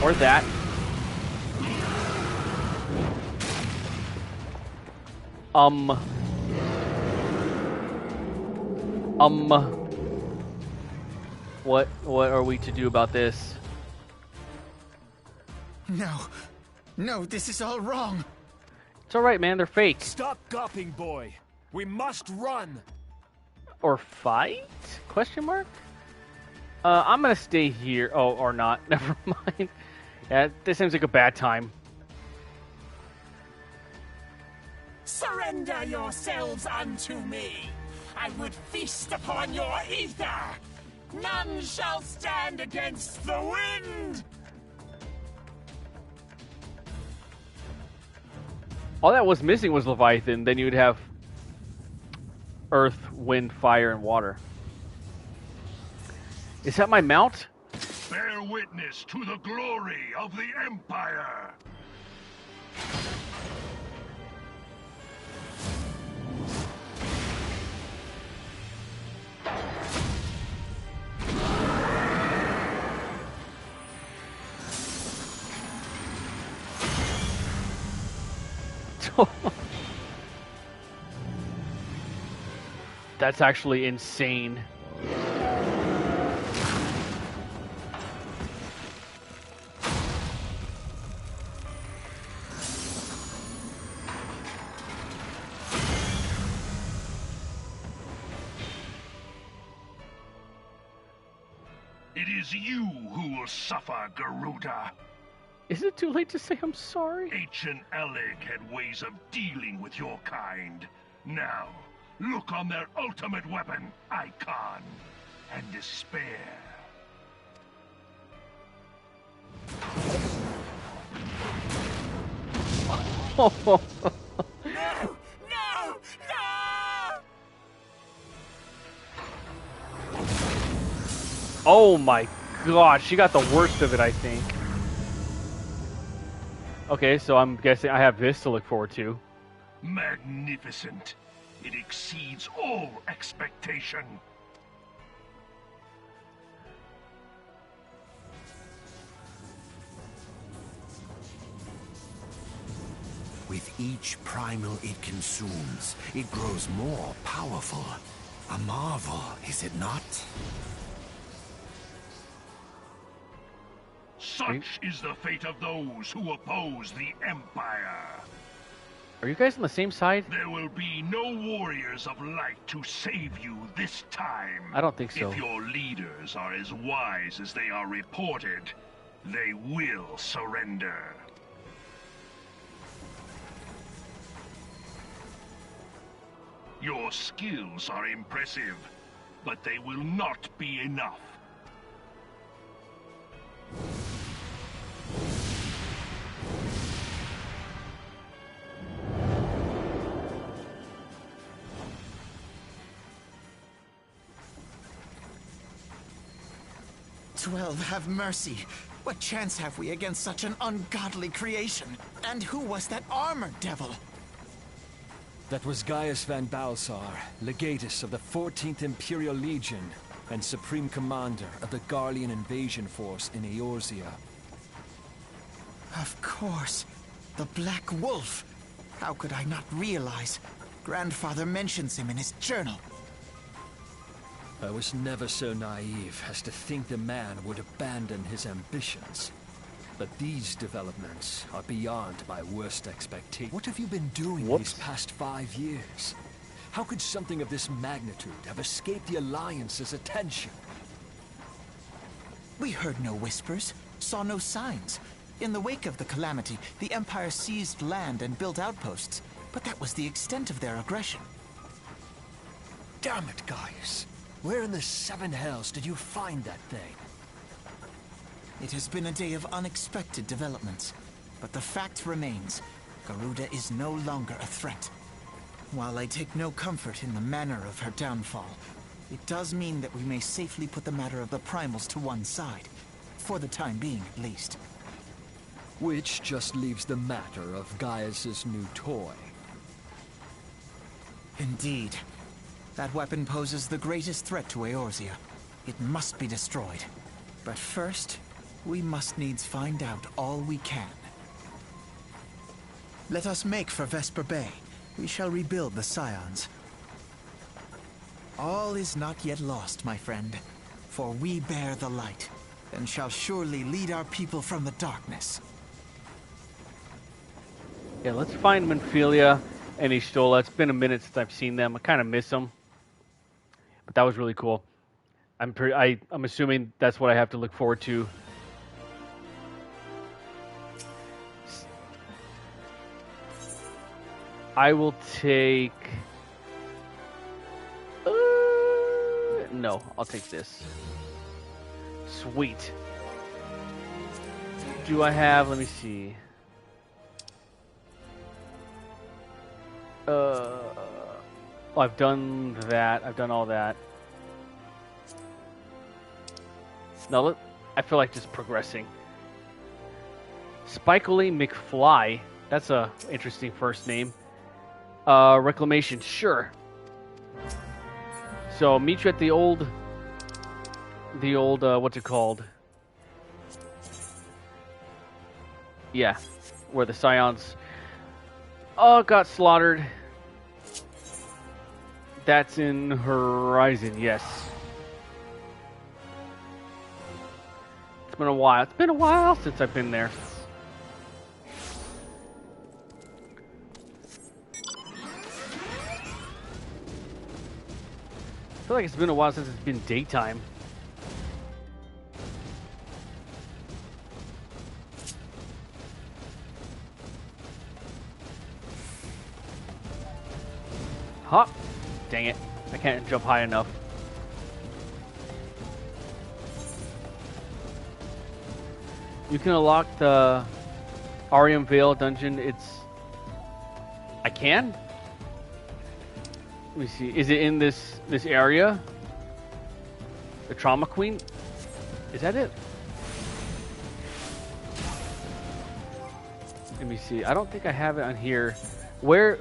Or that. What are we to do about this? No. No, this is all wrong. It's alright, man, they're fake. Stop gawping, boy. We must run. Or fight? Question mark? I'm gonna stay here. Oh, or not. Never mind. Yeah, this seems like a bad time. Surrender yourselves unto me. I would feast upon your ether. None shall stand against the wind. All that was missing was Leviathan. Then you'd have Earth, Wind, Fire, and Water. Is that my mount? Bear witness to the glory of the Empire! That's actually insane. It is you who will suffer, Garuda. Is it too late to say I'm sorry? Ancient Alec had ways of dealing with your kind. Now, look on their ultimate weapon, Icon, and despair. No! No! Oh my god, she got the worst of it, I think. Okay, so I'm guessing I have this to look forward to. Magnificent. It exceeds all expectation. With each primal it consumes, it grows more powerful. A marvel, is it not? Such is the fate of those who oppose the Empire. Are you guys on the same side? There will be no warriors of light to save you this time. I don't think so. If your leaders are as wise as they are reported, they will surrender. Your skills are impressive, but they will not be enough. XII, have mercy. What chance have we against such an ungodly creation? And who was that armored devil? That was Gaius van Balsar, legatus of the 14th Imperial Legion and supreme commander of the Garlean invasion force in Eorzea. Of course. The Black Wolf. How could I not realize? Grandfather mentions him in his journal. I was never so naive as to think the man would abandon his ambitions. But these developments are beyond my worst expectations. What have you been doing these past 5 years? How could something of this magnitude have escaped the Alliance's attention? We heard no whispers, saw no signs. In the wake of the calamity, the Empire seized land and built outposts, but that was the extent of their aggression. Damn it, Gaius. Where in the seven hells did you find that thing? It has been a day of unexpected developments, but the fact remains, Garuda is no longer a threat. While I take no comfort in the manner of her downfall, it does mean that we may safely put the matter of the primals to one side, for the time being at least. Which just leaves the matter of Gaius's new toy. Indeed. That weapon poses the greatest threat to Eorzea. It must be destroyed. But first, we must needs find out all we can. Let us make for Vesper Bay. We shall rebuild the Scions. All is not yet lost, my friend. For we bear the light, and shall surely lead our people from the darkness. Yeah, let's find Menphilia and Ishtola. It's been a minute since I've seen them. I kind of miss them. But that was really cool. I'm assuming that's what I have to look forward to. I will take... no, I'll take this. Sweet. Do I have... let me see. I've done that. I've done all that. No, I feel like just progressing. Spikely McFly. That's a interesting first name. Reclamation, sure. So meet you at the old, what's it called? Yeah, where the Scions all got slaughtered. That's in Horizon, yes. It's been a while. It's been a while since I've been there. I feel like it's been a while since it's been daytime. hop. Dang it. I can't jump high enough. You can unlock the Arium Vale dungeon. I can? Let me see. Is it in this area? The Trauma Queen? Is that it? Let me see. I don't think I have it on here. Where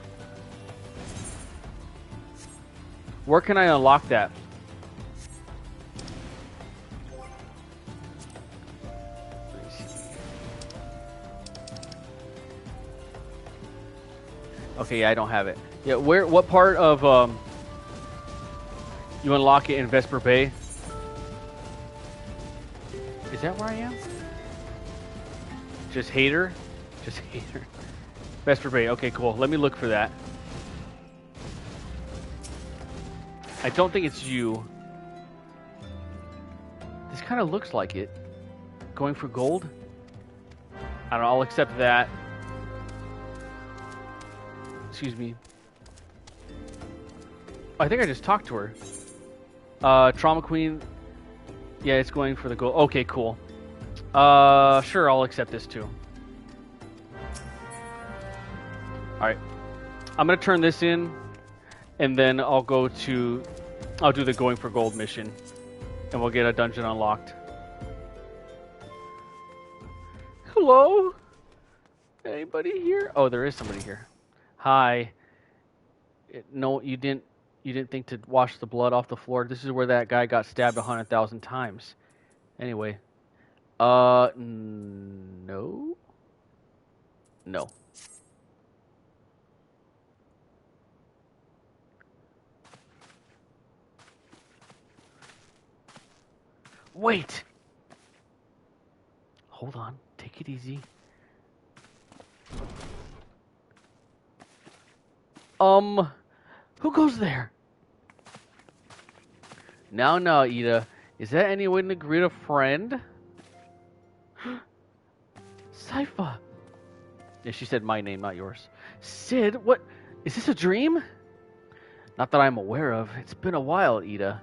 can I unlock that? Let me see. Okay, yeah, I don't have it. Yeah, what part of you unlock it in Vesper Bay? Is that where I am? Just hater? Just hater. Vesper Bay. Okay, cool. Let me look for that. I don't think it's you. This kind of looks like it. Going for gold? I don't know. I'll accept that. Excuse me. I think I just talked to her. Trauma Queen. Yeah, it's going for the gold. Okay, cool. Sure, I'll accept this too. Alright. I'm going to turn this in, and then I'll do the going for gold mission, and we'll get a dungeon unlocked. Hello? Anybody here? Oh, there is somebody here. Hi. No, you didn't think to wash the blood off the floor. This is where that guy got stabbed 100,000 times. Anyway. No. No. Wait! Hold on. Take it easy. Who goes there? Now, Ida. Is that any way to greet a friend? Sypha. Yeah, she said my name, not yours. Sid, what? Is this a dream? Not that I'm aware of. It's been a while, Ida.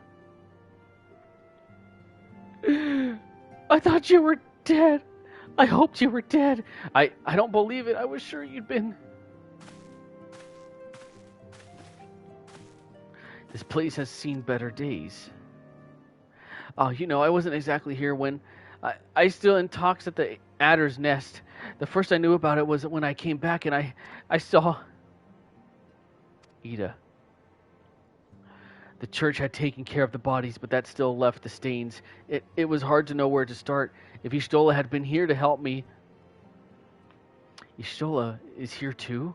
I thought you were dead. I hoped you were dead. I don't believe it. I was sure you'd been... This place has seen better days. Oh, I wasn't exactly here when... I still in talks at the Adder's Nest. The first I knew about it was when I came back and I saw... Ida. The church had taken care of the bodies, but that still left the stains. It was hard to know where to start. If Y'shtola had been here to help me... Y'shtola is here too?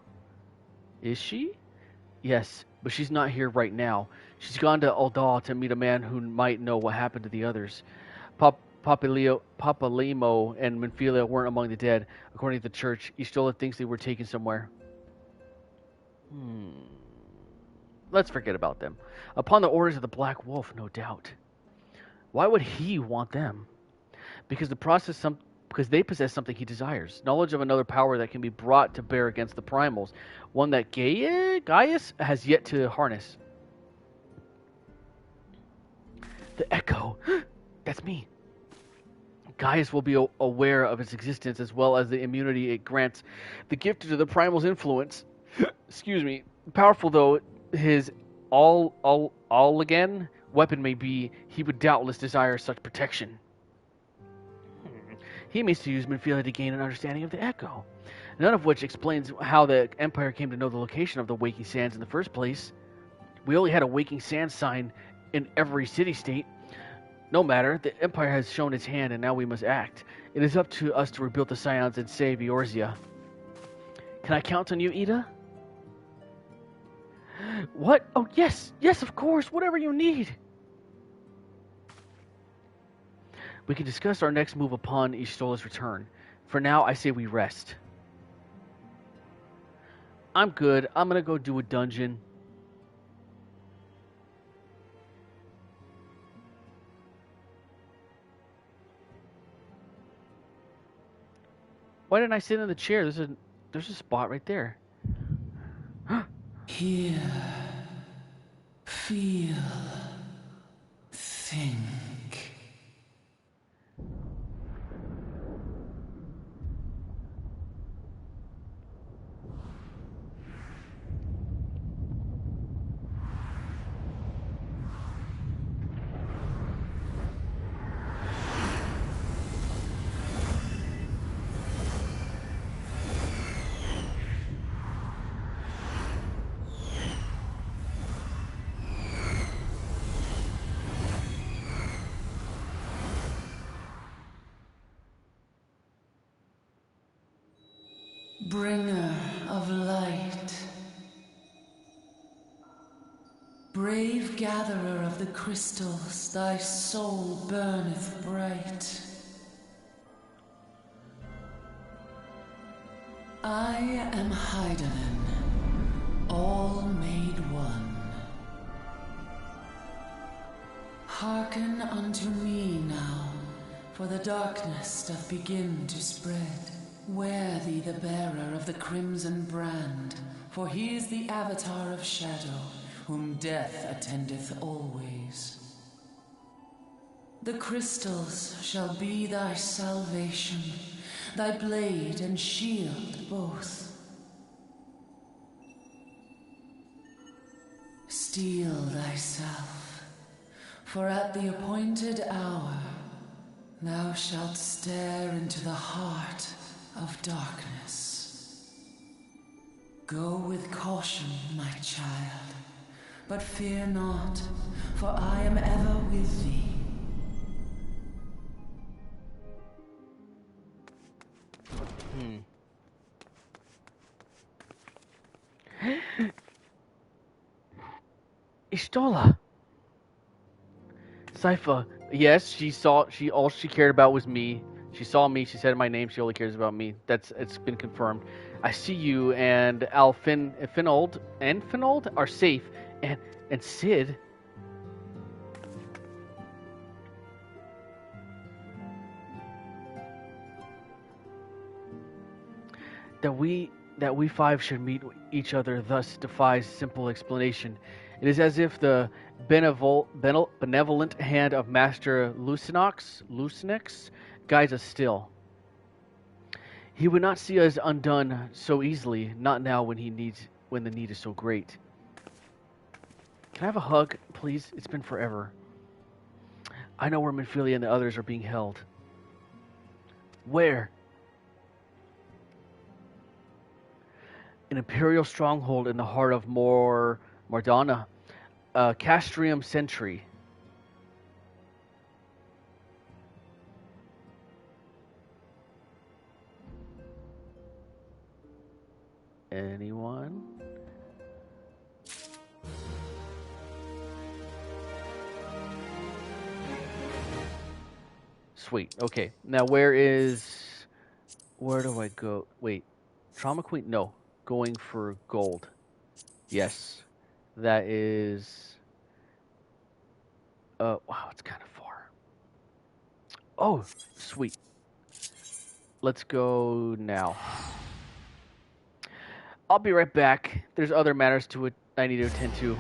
Is she? Yes, but she's not here right now. She's gone to Ul'dah to meet a man who might know what happened to the others. Papalimo and Minfilia weren't among the dead. According to the church, Y'shtola thinks they were taken somewhere. Let's forget about them. Upon the orders of the Black Wolf, no doubt. Why would he want them? Because they possess something he desires. Knowledge of another power that can be brought to bear against the primals. One that Gaius has yet to harness. The Echo. That's me. Gaius will be aware of its existence as well as the immunity it grants. The gift to the primal's influence. Excuse me. Powerful though his all-again weapon may be, he would doubtless desire such protection. He means to use Minfilia to gain an understanding of the Echo, none of which explains how the Empire came to know the location of the Waking Sands in the first place. We only had a Waking Sands sign in every city-state. No matter, the Empire has shown its hand and now we must act. It is up to us to rebuild the Scions and save Eorzea. Can I count on you, Ida? What? Oh, yes, of course, whatever you need. We can discuss our next move upon Y'shtola's return. For now, I say we rest. I'm good. I'm gonna go do a dungeon. Why didn't I sit in the chair? There's a spot right there. Here, Feel. Think. Bringer of light, brave gatherer of the crystals, thy soul burneth bright. I am Hydaelyn, all made one. Hearken unto me now, for the darkness doth begin to spread. Wear thee the bearer of the crimson brand, for he is the avatar of shadow, whom death attendeth always. The crystals shall be thy salvation, thy blade and shield both. Steel thyself, for at the appointed hour thou shalt stare into the heart of darkness. Go with caution, my child, but fear not, for I am ever with thee. Istola. Sypha. Yes, all she cared about was me. She saw me, she said my name, she only cares about me. It's been confirmed. I see you and Finold are safe, and Sid. That we five should meet each other thus defies simple explanation. It is as if the benevolent hand of Master Lucinix guides us still. He would not see us undone so easily, not now when the need is so great. Can I have a hug, please? It's been forever. I know where Minfilia and the others are being held. Where? An Imperial stronghold in the heart of Mordana, Castrium Sentry. Anyone? Sweet. Okay. Now where do I go? Wait. Trauma Queen? No. Going for gold. Yes. That is... wow, it's kind of far. Oh, sweet. Let's go now. I'll be right back. There's other matters to it I need to attend to.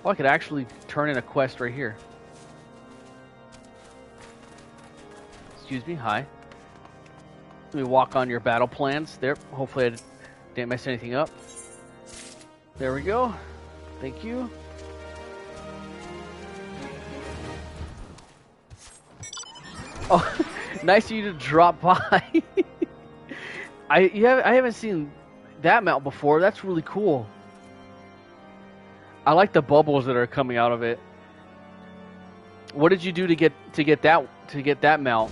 Oh, I could actually turn in a quest right here. Excuse me, hi. Let me walk on your battle plans. There, hopefully I didn't mess anything up. There we go. Thank you. Oh, nice of you to drop by. I haven't seen that mount before. That's really cool. I like the bubbles that are coming out of it. What did you do to get that mount?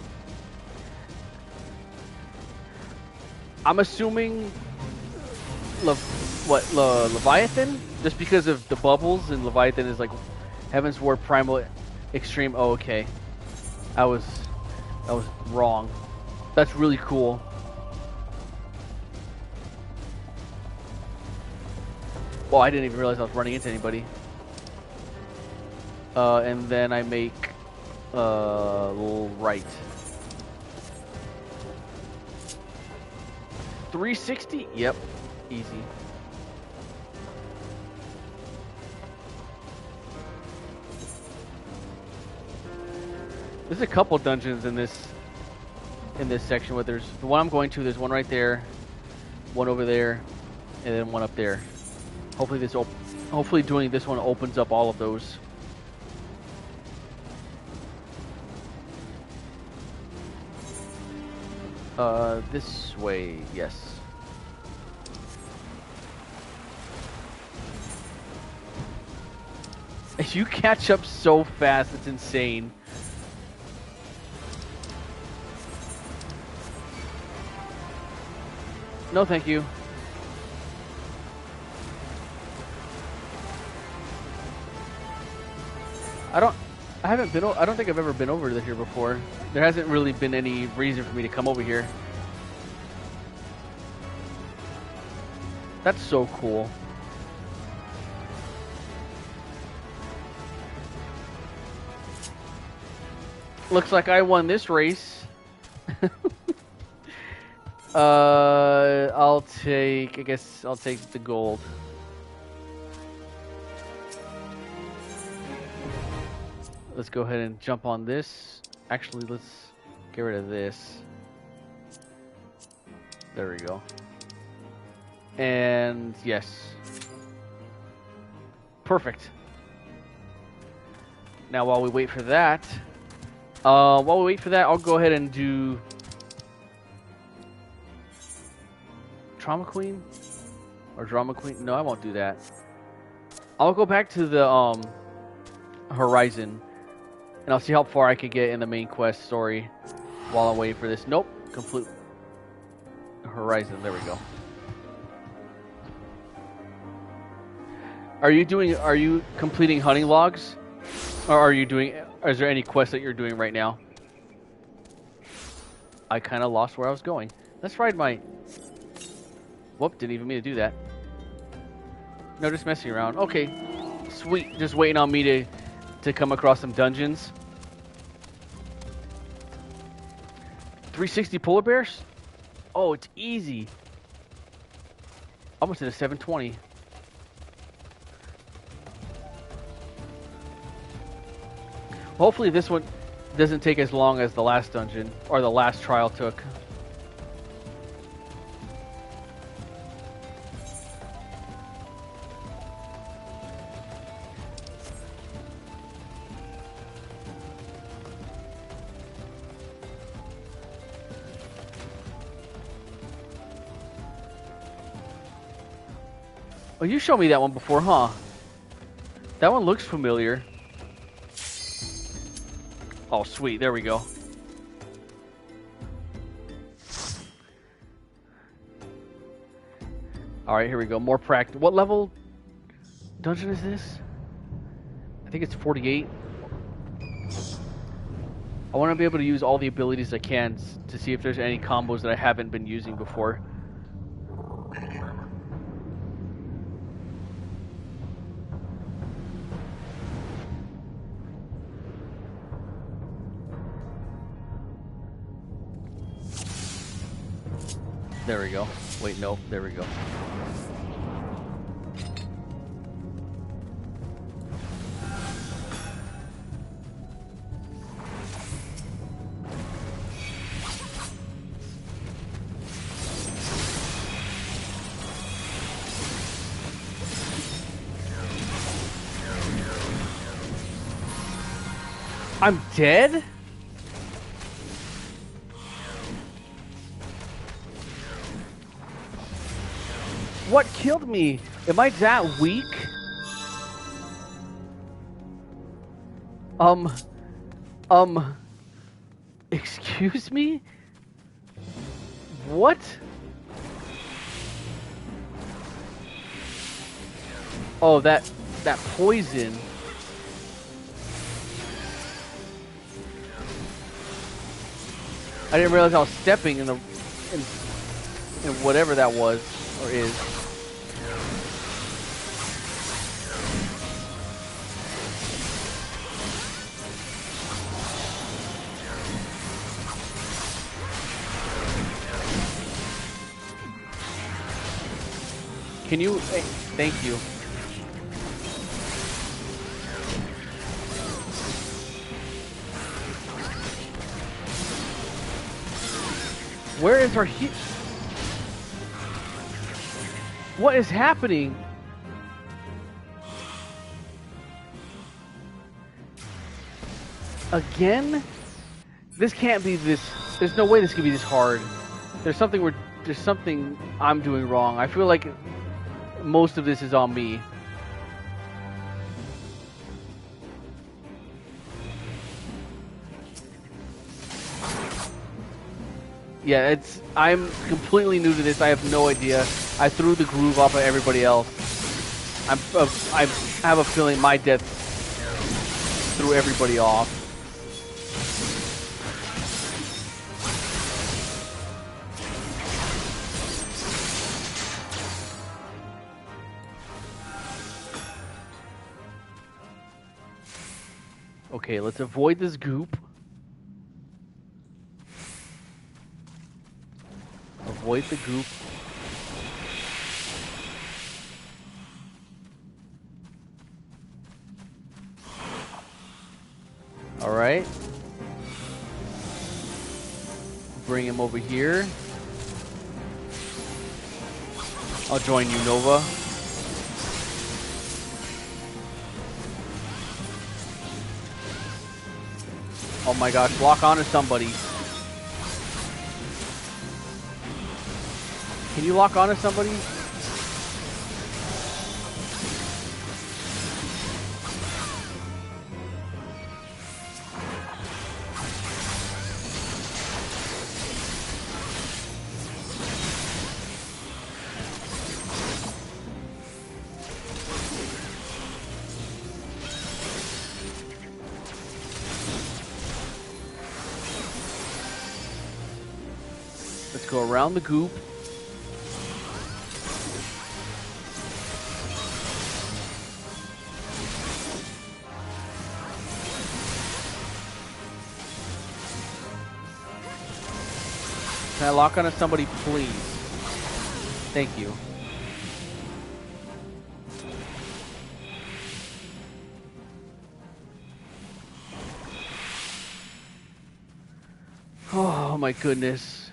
I'm assuming Leviathan, just because of the bubbles, and Leviathan is like Heaven's Ward Primal Extreme. Oh, okay. I was wrong. That's really cool. Well, I didn't even realize I was running into anybody. And then I make little right. 360? Yep. Easy. There's a couple dungeons in this section. Where there's the one I'm going to. There's one right there, one over there, and then one up there. Hopefully doing this one opens up all of those. This way, yes. You catch up so fast, it's insane. No, thank you. I don't think I've ever been over here before. There hasn't really been any reason for me to come over here. That's so cool. Looks like I won this race. I guess I'll take the gold. Let's go ahead and jump on this. Actually, let's get rid of this. There we go. And yes. Perfect. Now while we wait for that, I'll go ahead and do Trauma Queen or Drama Queen. No, I won't do that. I'll go back to the Horizon, and I'll see how far I can get in the main quest story while I'm waiting for this. Nope, complete Horizon. There we go. Are you completing hunting logs, or is there any quest that you're doing right now? I kind of lost where I was going. Let's ride my... Whoop, didn't even mean to do that. No, just messing around. Okay, sweet. Just waiting on me to come across some dungeons. 360 polar bears? Oh, it's easy. Almost at a 720. Hopefully this one doesn't take as long as the last dungeon or the last trial took. Oh, you showed me that one before, huh? That one looks familiar. Oh, sweet. There we go. All right, here we go. More practice. What level dungeon is this? I think it's 48. I want to be able to use all the abilities I can to see if there's any combos that I haven't been using before. There we go. Wait, no. There we go. I'm dead? What killed me? Am I that weak? Excuse me? What? Oh, that poison. I didn't realize I was stepping in whatever that was or is. Can you... Hey, thank you. Where is our What is happening? Again? This can't be this. There's no way this could be this hard. There's something I'm doing wrong. I feel like most of this is on me. Yeah, I'm completely new to this. I have no idea. I threw the groove off of everybody else. I have a feeling my death threw everybody off. Okay, let's avoid this goop. Avoid the goop. Alright. Bring him over here. I'll join you, Nova. Oh my gosh, lock onto somebody. Can you lock onto somebody? Let's go around the goop. Can I lock onto somebody, please? Thank you. Oh my goodness.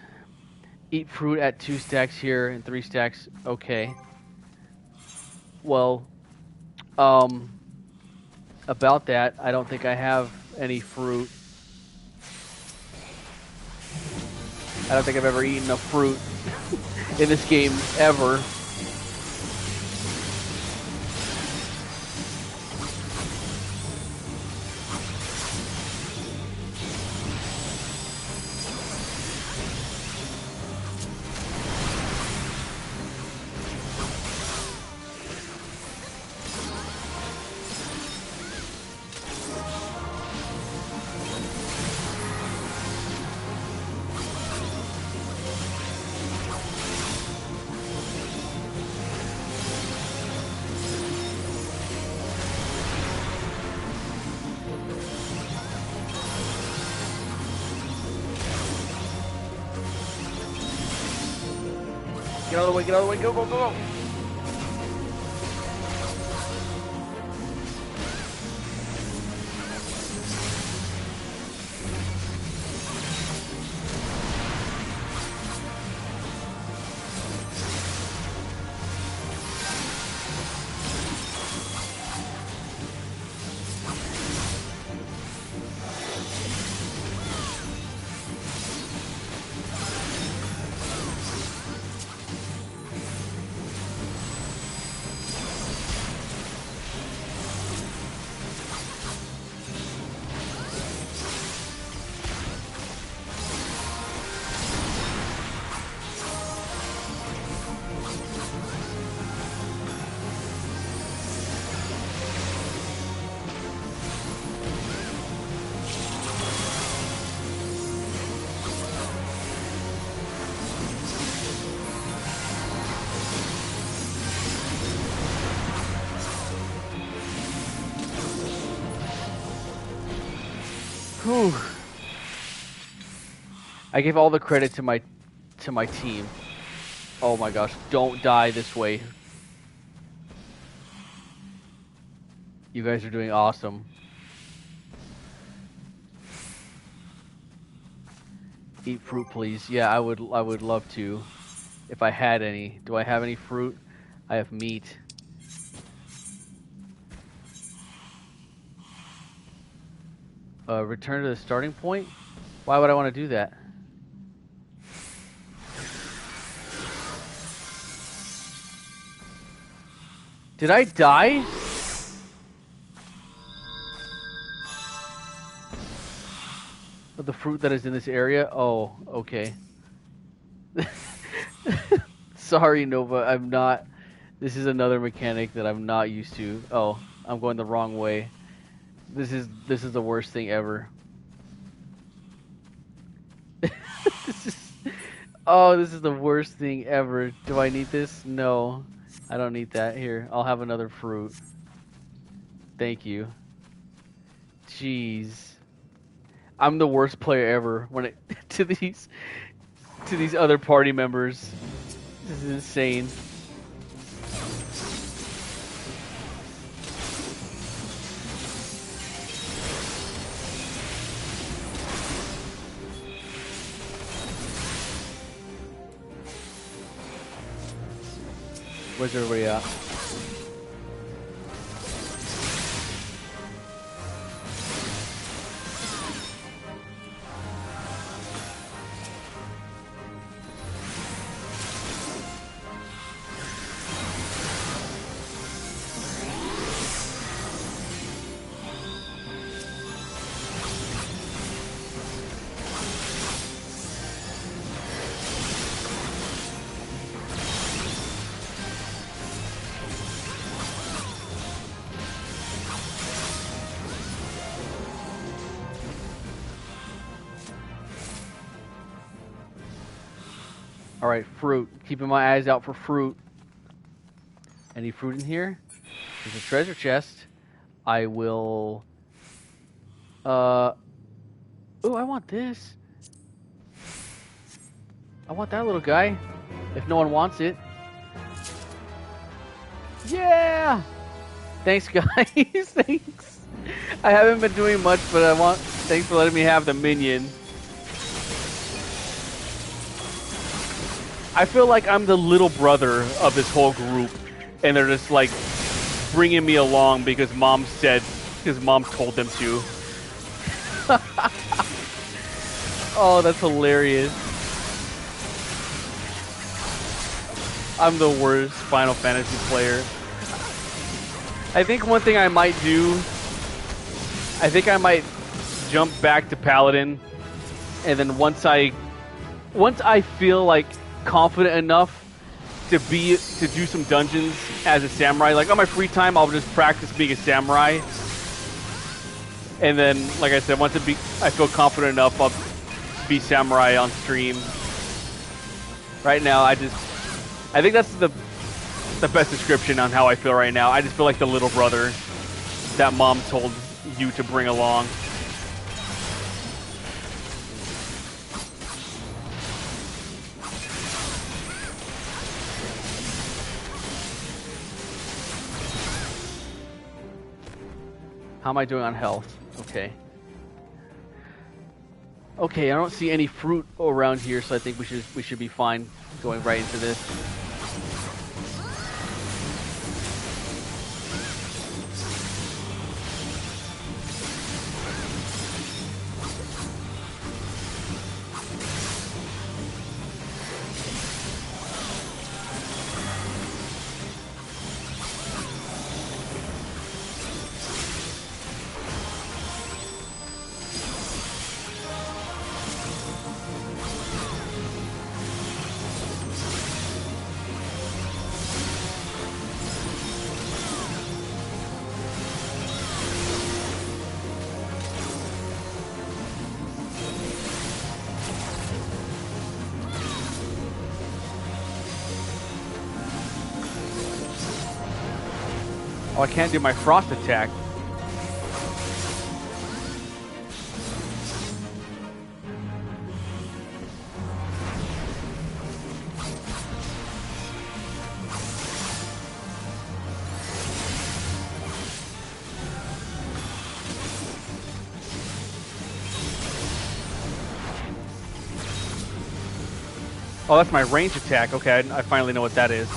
Eat fruit at 2 stacks here and 3 stacks. Okay. Well, about that, I don't think I have any fruit. I don't think I've ever eaten a fruit in this game, ever. Get out of the way, get out of the way, go, go, go, go! Whew. I give all the credit to my team. Oh my gosh, don't die this way. You guys are doing awesome. Eat fruit, please. Yeah, I would love to. If I had any. Do I have any fruit? I have meat. Return to the starting point? Why would I want to do that? Did I die? Of the fruit that is in this area? Oh, okay. Sorry, Nova, I'm not... This is another mechanic that I'm not used to. Oh, I'm going the wrong way. This is the worst thing ever. This is the worst thing ever. Do I need this? No. I don't need that. Here, I'll have another fruit. Thank you. Jeez. I'm the worst player ever when it to these other party members. This is insane. Where's everybody at? Alright, fruit. Keeping my eyes out for fruit. Any fruit in here? There's a treasure chest. I will... Oh, I want this. I want that little guy. If no one wants it. Yeah! Thanks, guys. Thanks. I haven't been doing much, but thanks for letting me have the minion. I feel like I'm the little brother of this whole group, and they're just like bringing me along because mom told them to. Oh, that's hilarious. I'm the worst Final Fantasy player. I think one thing I might do, I think I might jump back to Paladin, and then once I feel like confident enough to do some dungeons as a samurai, like on my free time I'll just practice being a samurai, and then like I said, once I feel confident enough, I'll be samurai on stream. Right now I think that's the best description on how I feel right now. I just feel like the little brother that mom told you to bring along. How am I doing on health? Okay. Okay, I don't see any fruit around here, so I think we should be fine going right into this. Oh, I can't do my frost attack. Oh, that's my range attack. Okay, I finally know what that is.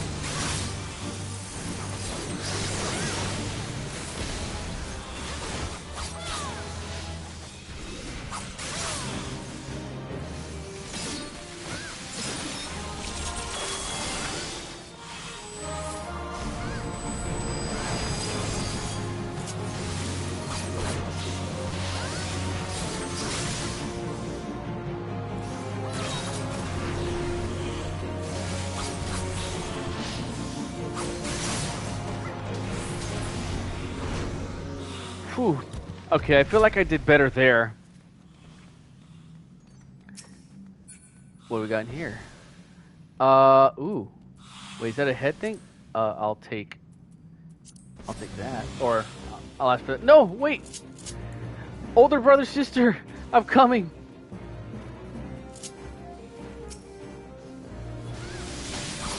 Whew. Okay, I feel like I did better there. What do we got in here? Ooh. Wait, is that a head thing? I'll take that. Or, I'll ask for that. No, wait! Older brother, sister, I'm coming!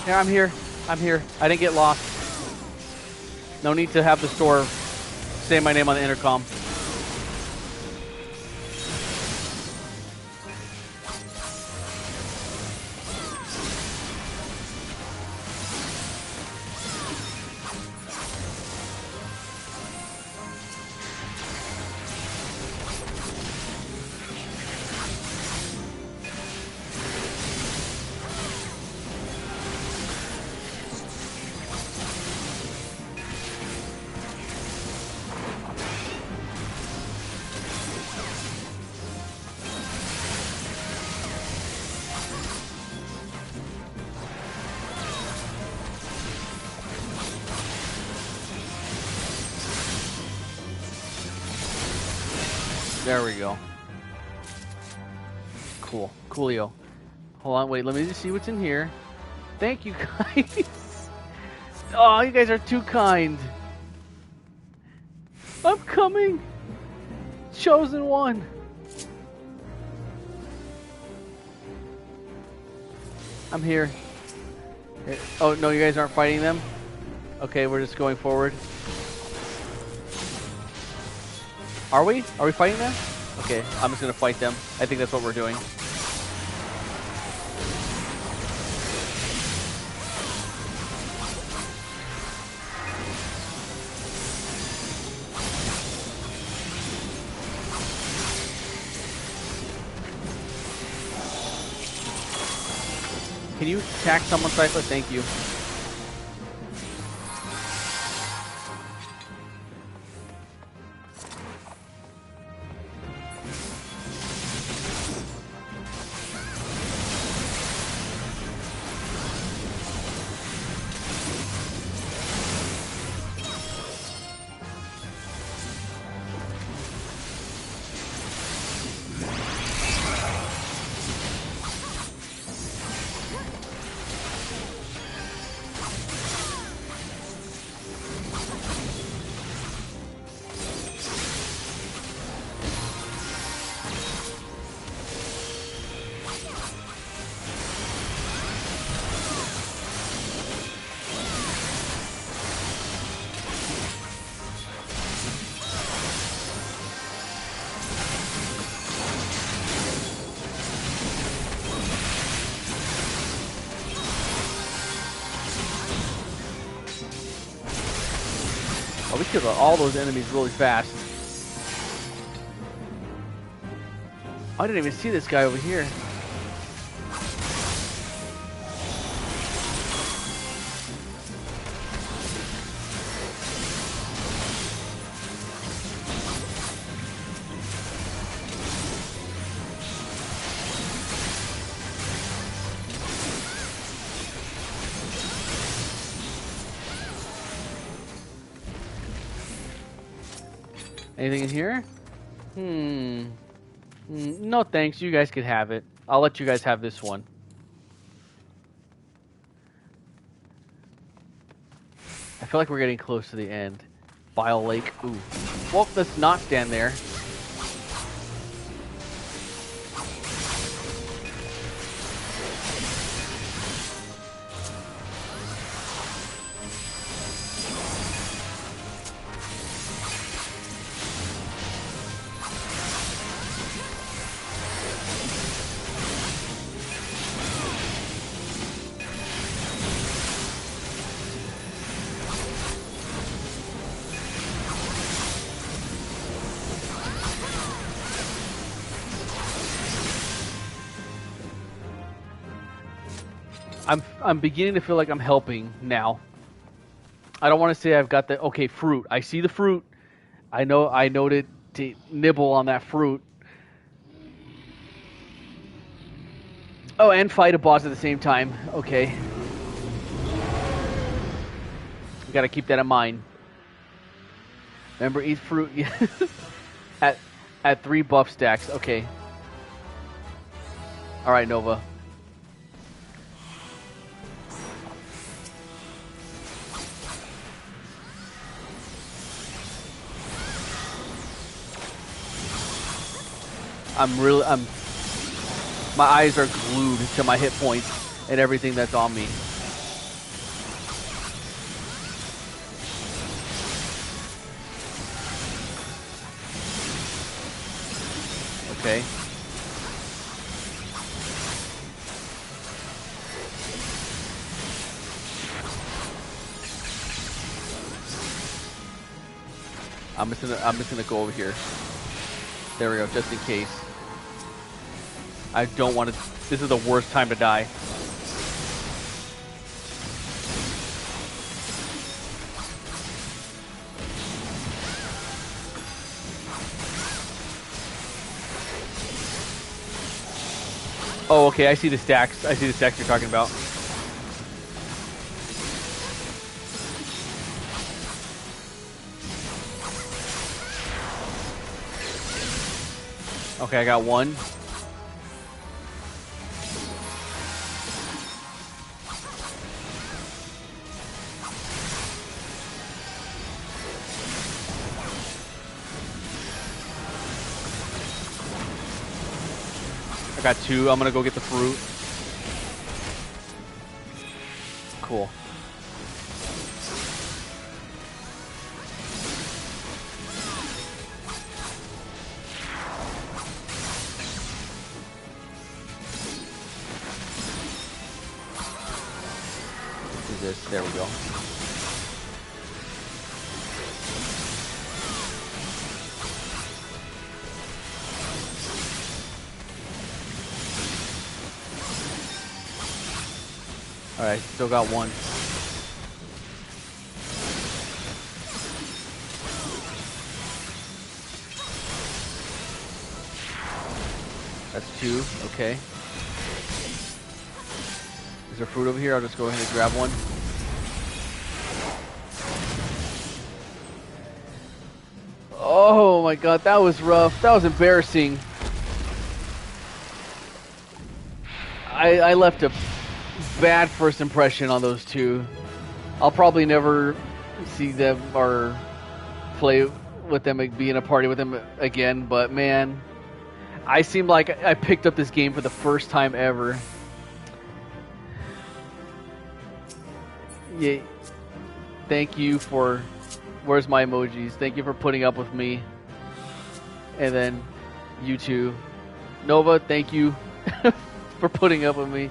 Yeah, I'm here. I'm here. I didn't get lost. No need to have the store say my name on the intercom. There we go. Cool. Coolio. Hold on, wait, let me just see what's in here. Thank you, guys. Oh, you guys are too kind. I'm coming. Chosen one. I'm here. Oh, no, you guys aren't fighting them? Okay, we're just going forward. Are we? Are we fighting them? Okay, I'm just gonna fight them. I think that's what we're doing. Can you attack someone, Cypher? Thank you. Oh, we killed all those enemies really fast. I didn't even see this guy over here. Anything in here? No thanks, you guys could have it. I'll let you guys have this one. I feel like we're getting close to the end. Vile Lake. Ooh. Well, let's not stand there. I'm beginning to feel like I'm helping now. I don't want to say I've got the okay fruit. I see the fruit. I know to nibble on that fruit. Oh, and fight a boss at the same time. Okay. Got to keep that in mind. Remember, eat fruit at 3 buff stacks. Okay. All right, Nova. My eyes are glued to my hit points and everything that's on me. Okay. I'm just gonna go over here. There we go, just in case. I don't want to. This is the worst time to die. Oh, okay. I see the stacks. I see the stacks you're talking about. Okay, I got one. I got 2. I'm gonna go get the fruit. Cool. This. There we go. All right, still got 1. That's 2. Okay. Is there fruit over here? I'll just go ahead and grab one. Oh my god, that was rough. That was embarrassing. I left a bad first impression on those 2. I'll probably never see them or play with them, be in a party with them again, but man, I seem like I picked up this game for the first time ever. Yeah. Thank you for... Where's my emojis? Thank you for putting up with me. And then you too. Nova, thank you for putting up with me.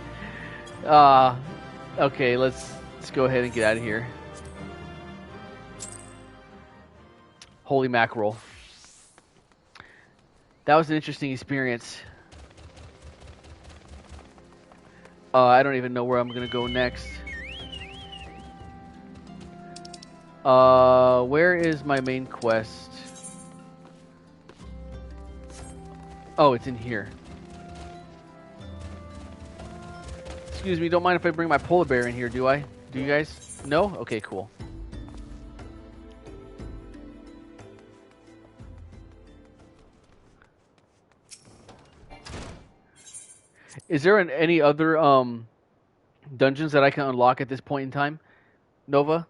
Okay, let's go ahead and get out of here. Holy mackerel. That was an interesting experience. I don't even know where I'm gonna go next. Where is my main quest? Oh, it's in here. Excuse me, don't mind if I bring my polar bear in here, do I? Do you guys? No? Okay, cool. Is there any other dungeons that I can unlock at this point in time? Nova?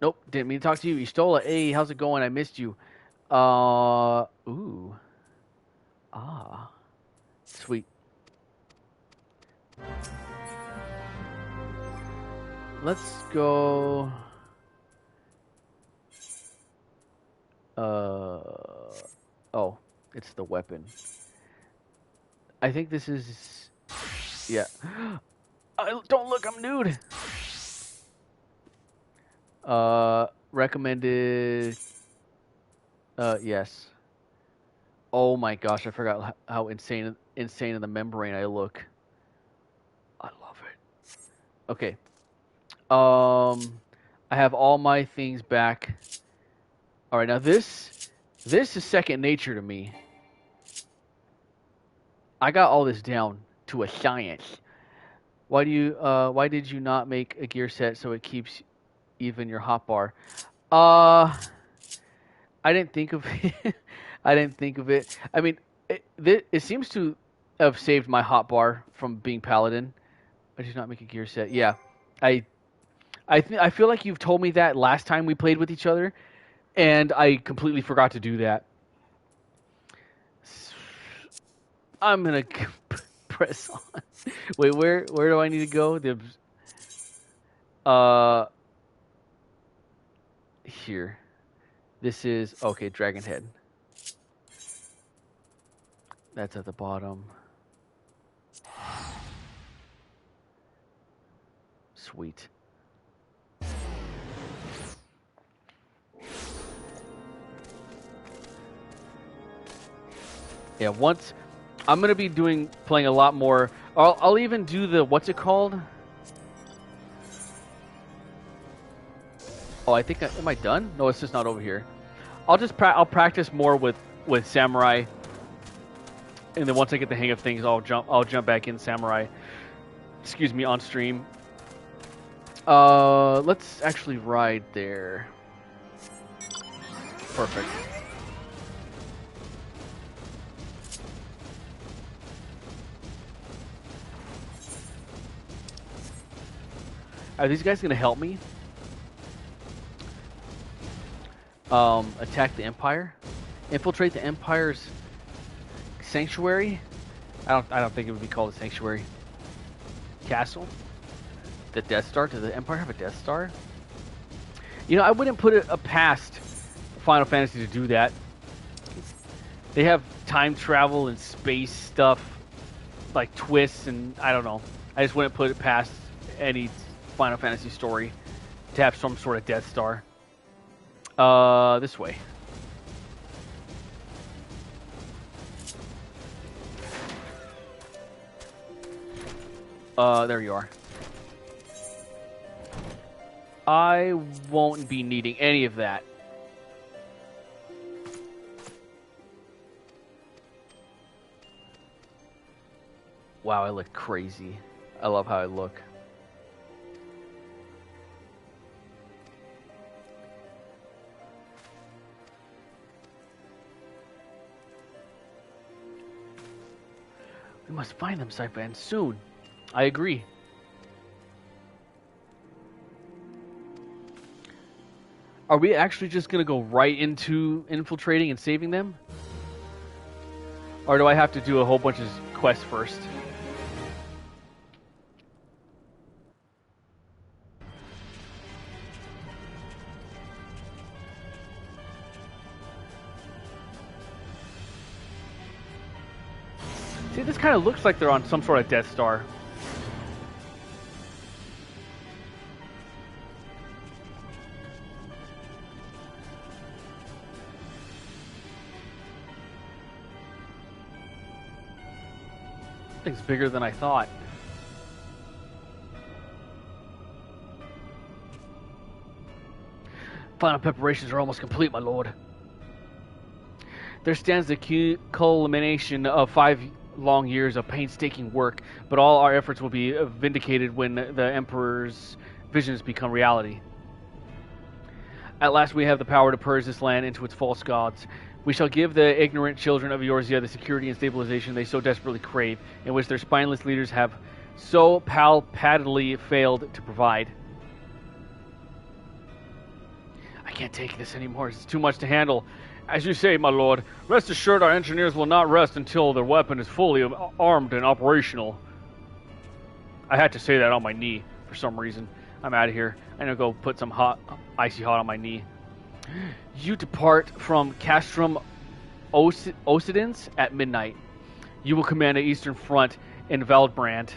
Nope, didn't mean to talk to you. You stole it. Hey, how's it going? I missed you. Ooh. Ah. Sweet. Let's go... Oh, it's the weapon. I think this is... Yeah. Don't look, I'm nude! Recommended... yes. Oh my gosh, I forgot how insane in the membrane I look. Okay. I have all my things back. All right, now this is second nature to me. I got all this down to a science. Why did you not make a gear set so it keeps even your hotbar? I didn't think of it. I didn't think of it. I mean, it seems to have saved my hotbar from being paladin. I did not make a gear set. Yeah, I feel like you've told me that last time we played with each other, and I completely forgot to do that. I'm gonna press on. Wait, where do I need to go? Here. This is okay. Dragon Head. That's at the bottom. Sweet. Yeah, once I'm gonna be playing a lot more. I'll even do the what's it called? Oh, I think am I done? No, it's just not over here. I'll practice more with samurai, and then once I get the hang of things, I'll jump back in samurai. Excuse me, on stream. Let's actually ride there. Perfect. Are these guys gonna help me? Attack the Empire? Infiltrate the Empire's sanctuary? I don't think it would be called a sanctuary. Castle? The Death Star? Does the Empire have a Death Star? You know, I wouldn't put it past Final Fantasy to do that. They have time travel and space stuff, like twists, and I don't know. I just wouldn't put it past any Final Fantasy story to have some sort of Death Star. This way. There you are. I won't be needing any of that. Wow, I look crazy. I love how I look. We must find them, Saipan, soon. I agree. Are we actually just going to go right into infiltrating and saving them? Or do I have to do a whole bunch of quests first? See, this kind of looks like they're on some sort of Death Star. Thing's bigger than I thought. Final preparations are almost complete, my lord. There stands the culmination of 5 long years of painstaking work, but all our efforts will be vindicated when the Emperor's visions become reality. At last we have the power to purge this land into its false gods. We shall give the ignorant children of Eorzea the security and stabilization they so desperately crave, in which their spineless leaders have so palpably failed to provide. I can't take this anymore. It's too much to handle. As you say, my lord, rest assured our engineers will not rest until their weapon is fully armed and operational. I had to say that on my knee for some reason. I'm out of here. I'm gonna go put some icy hot on my knee. You depart from Castrum Occidens at midnight. You will command the eastern front in Valdbrand.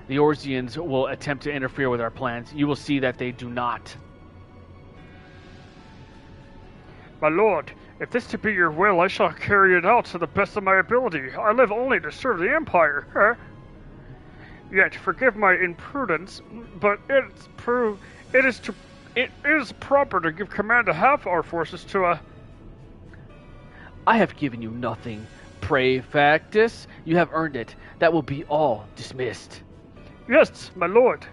The Eorzeans will attempt to interfere with our plans. You will see that they do not. My lord, if this to be your will, I shall carry it out to the best of my ability. I live only to serve the Empire. Yet forgive my imprudence, but it is proper to give command to half our forces to a... I have given you nothing. Praefectus, you have earned it. That will be all dismissed. Yes, my lord.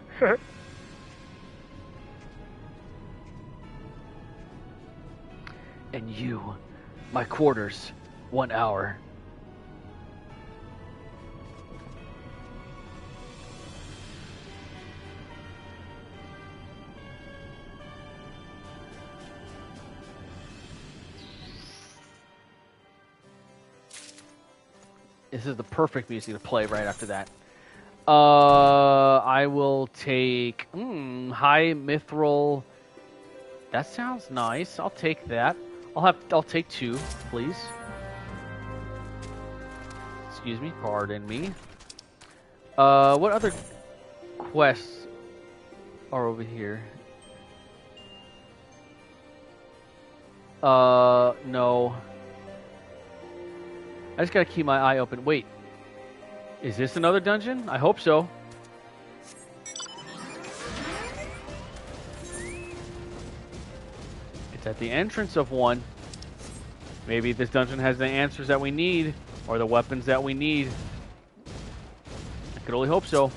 And you, my quarters, 1 hour. This is the perfect music to play right after that. I will take high mithril. That sounds nice. I'll take that. I'll take 2, please. Excuse me, pardon me. What other quests are over here? No. I just gotta keep my eye open. Wait. Is this another dungeon? I hope so. It's at the entrance of one. Maybe this dungeon has the answers that we need, or the weapons that we need. I could only hope so.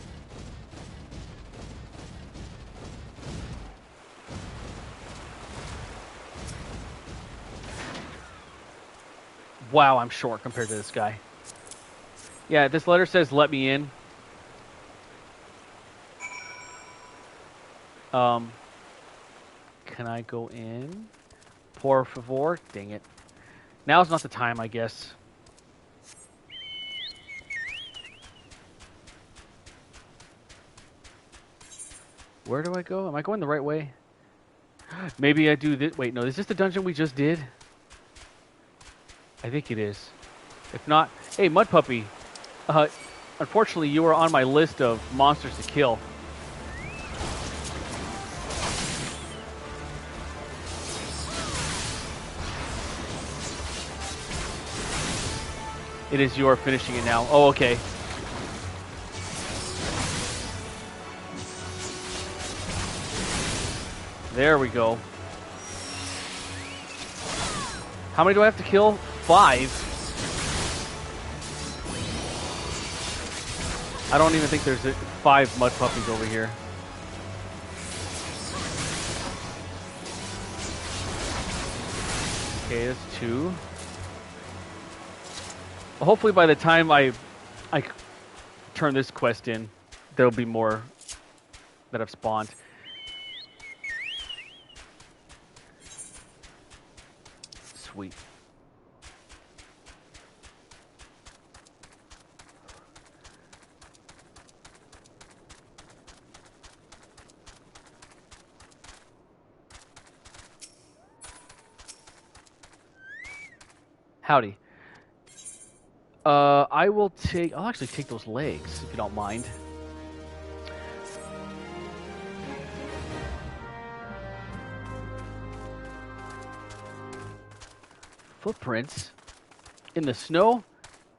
Wow, I'm short compared to this guy. Yeah, this letter says, let me in. Can I go in? Por favor? Dang it. Now's not the time, I guess. Where do I go? Am I going the right way? Maybe I do this. Wait, no, is this the dungeon we just did? I think it is. If not, hey, Mud Puppy. Unfortunately, you were on my list of monsters to kill. It is your finishing it now. Oh, okay. There we go. How many do I have to kill? 5. I don't even think there's 5 mud puppies over here. Okay, that's 2. Well, hopefully by the time I turn this quest in, there'll be more that have spawned. Sweet. Howdy. I'll actually take those legs, if you don't mind. Footprints in the snow?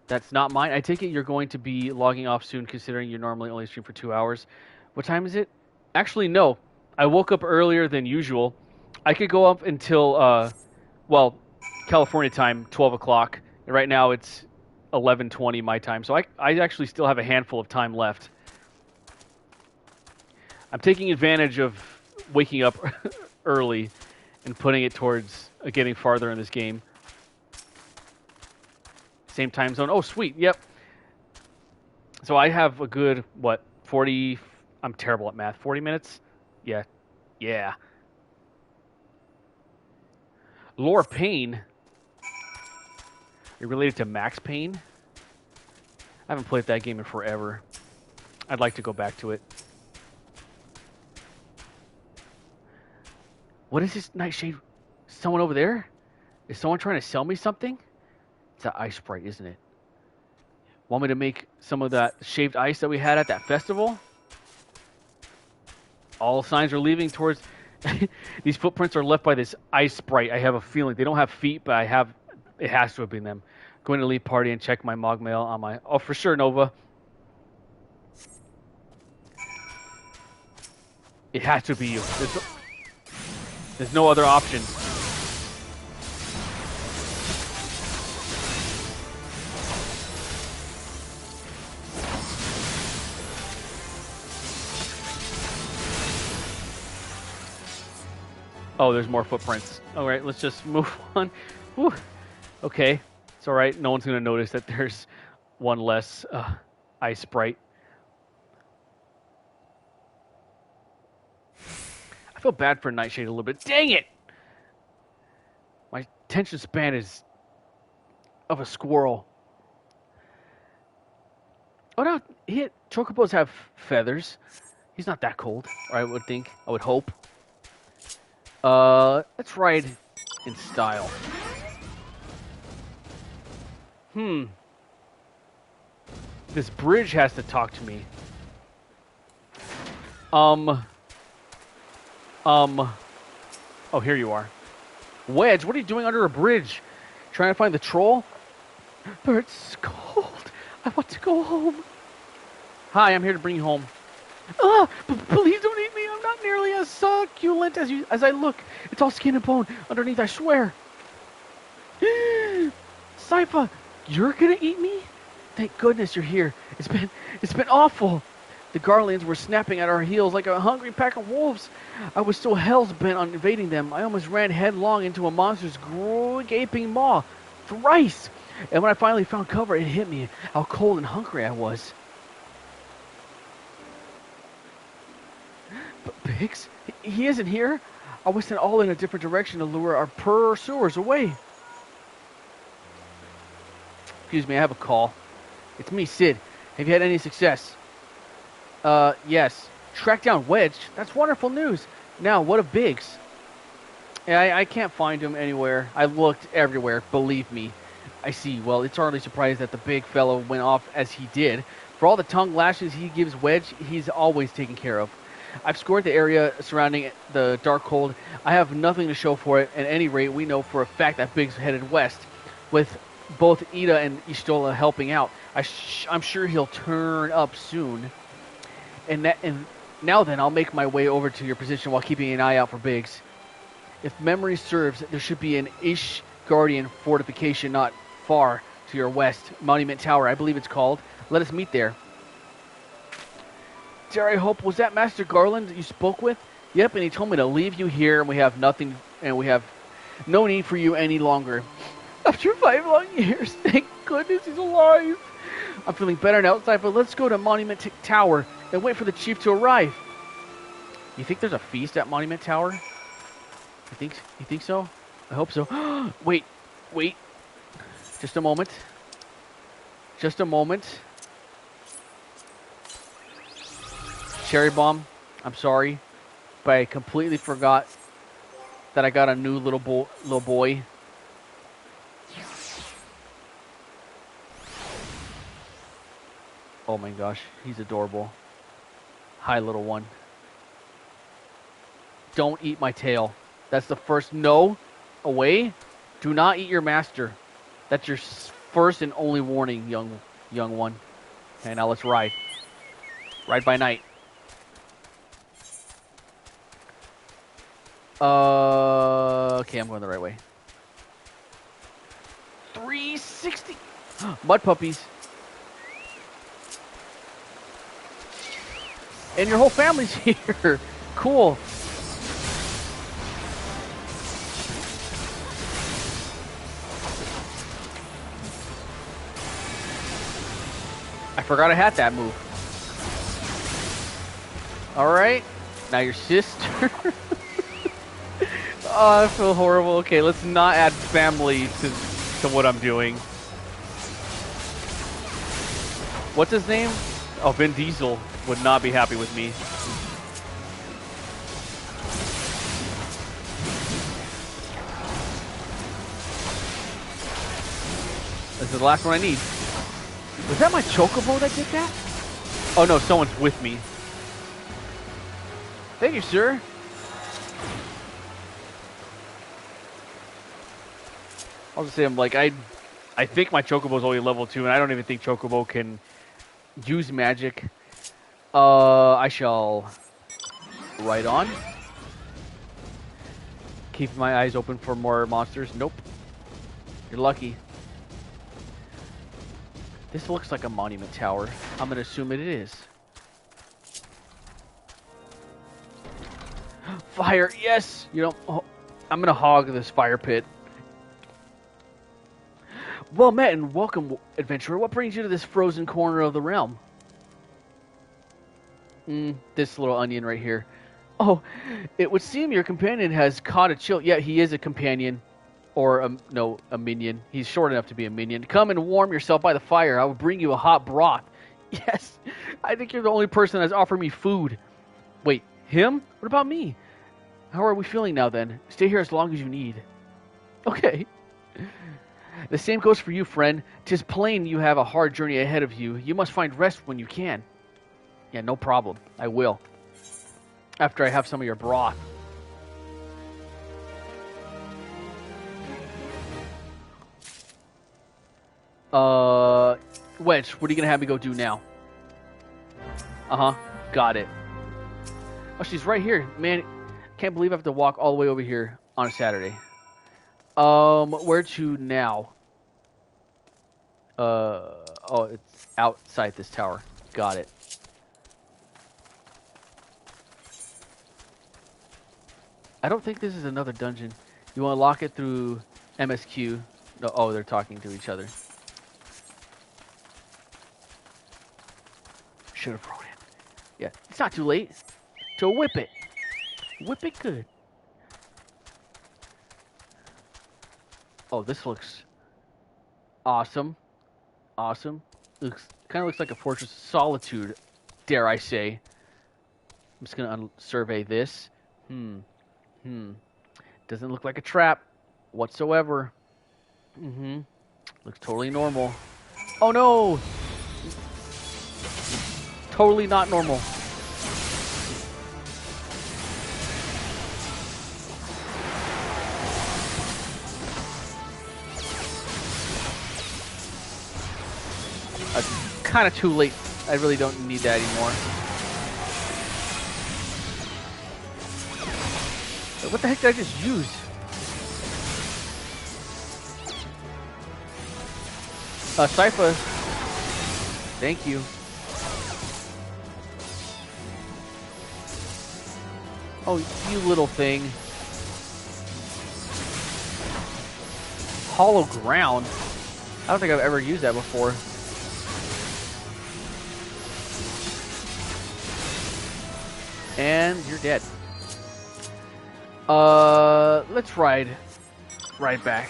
That's not mine. I take it you're going to be logging off soon, considering you normally only stream for 2 hours. What time is it? Actually, no. I woke up earlier than usual. I could go up until, well, California time, 12 o'clock. And right now it's 11:20 my time. So I actually still have a handful of time left. I'm taking advantage of waking up early and putting it towards getting farther in this game. Same time zone. Oh, sweet. Yep. So I have a good, 40... I'm terrible at math. 40 minutes? Yeah. Yeah. Laura Payne. You're related to Max Payne? I haven't played that game in forever. I'd like to go back to it. What is this Nightshade? Someone over there? Is someone trying to sell me something? It's that ice sprite, isn't it? Want me to make some of that shaved ice that we had at that festival? All signs are leaving towards... These footprints are left by this ice sprite. I have a feeling. They don't have feet, but it has to have been them. Going to leave party and check my Mog mail on my... Oh, for sure, Nova. It has to be you. There's no other option. Oh, there's more footprints. All right, let's just move on. Whew. Okay, it's all right. No one's going to notice that there's one less ice sprite. I feel bad for Nightshade a little bit. Dang it! My attention span is of a squirrel. Oh no, chocobos have feathers. He's not that cold, or I would think. I would hope. Let's ride in style. This bridge has to talk to me. Oh, here you are. Wedge, what are you doing under a bridge? Trying to find the troll? But it's cold. I want to go home. Hi, I'm here to bring you home. Please don't eat me. I'm not nearly as succulent as I look. It's all skin and bone underneath, I swear. Sypha, you're gonna eat me? Thank goodness you're here. It's been awful. The Garlands were snapping at our heels like a hungry pack of wolves. I was so hell-bent on invading them, I almost ran headlong into a monster's gaping maw. Thrice! And when I finally found cover, it hit me how cold and hungry I was. But Biggs? He isn't here? I was sent all in a different direction to lure our pursuers away. Excuse me, I have a call. It's me, Sid. Have you had any success? Yes. Track down Wedge? That's wonderful news. Now, what of Biggs? Yeah, I can't find him anywhere. I looked everywhere, believe me. I see. Well, it's hardly surprised that the big fellow went off as he did. For all the tongue lashes he gives Wedge, he's always taken care of. I've scored the area surrounding the Darkhold. I have nothing to show for it. At any rate, we know for a fact that Biggs headed west, with both Ida and Ishtola helping out. I'm sure he'll turn up soon. And now then, I'll make my way over to your position while keeping an eye out for Biggs. If memory serves, there should be an Ish Guardian fortification not far to your west. Monument Tower, I believe it's called. Let us meet there. Dare I hope, was that Master Garland that you spoke with? Yep, and he told me to leave you here, and we have no need for you any longer. After 5 long years, thank goodness he's alive. I'm feeling better now, but let's go to Monument Tower and wait for the chief to arrive. You think there's a feast at Monument Tower? You think so? I hope so. Wait. Just a moment. Cherry Bomb, I'm sorry, but I completely forgot that I got a new little boy. Oh my gosh, he's adorable. Hi, little one. Don't eat my tail. That's the first no. Away. Do not eat your master. That's your first and only warning, young one. Okay, now let's ride. Ride by night. Okay, I'm going the right way. 360. Mud puppies. And your whole family's here. Cool. I forgot I had that move. Alright. Now your sister. Oh, I feel horrible. Okay, let's not add family to what I'm doing. What's his name? Oh, Vin Diesel would not be happy with me. This is the last one I need. Was that my Chocobo that did that? Oh no, someone's with me. Thank you, sir. I'll just say I'm like, I think my Chocobo's only level 2, and I don't even think Chocobo can use magic. I shall Right on. Keep my eyes open for more monsters. Nope. You're lucky. This looks like a monument tower. I'm gonna assume it is. Fire, yes! You know, oh, I'm gonna hog this fire pit. Well met and welcome, adventurer. What brings you to this frozen corner of the realm? This little onion right here. Oh, it would seem your companion has caught a chill. Yeah, he is a companion. Or, no, a minion. He's short enough to be a minion. Come and warm yourself by the fire. I will bring you a hot broth. Yes, I think you're the only person that's offered me food. Wait, him? What about me? How are we feeling now, then? Stay here as long as you need. Okay. The same goes for you, friend. 'Tis plain you have a hard journey ahead of you. You must find rest when you can. Yeah, no problem. I will. After I have some of your broth. Wedge, what are you gonna have me go do now? Got it. Oh, she's right here. Man, can't believe I have to walk all the way over here on a Saturday. Where to now? Oh, it's outside this tower. Got it. I don't think this is another dungeon. You want to lock it through MSQ. No, oh, they're talking to each other. Should have wrote it. Yeah, it's not too late to whip it. Whip it good. Oh, this looks awesome. Awesome. Looks kind of looks like a Fortress of Solitude, dare I say. I'm just gonna survey this. Doesn't look like a trap whatsoever. Looks totally normal. Oh no! Totally not normal. Kind of too late. I really don't need that anymore. What the heck did I just use? Sypha. Thank you. Oh, you little thing. Hollow ground? I don't think I've ever used that before. And you're dead. Let's ride back.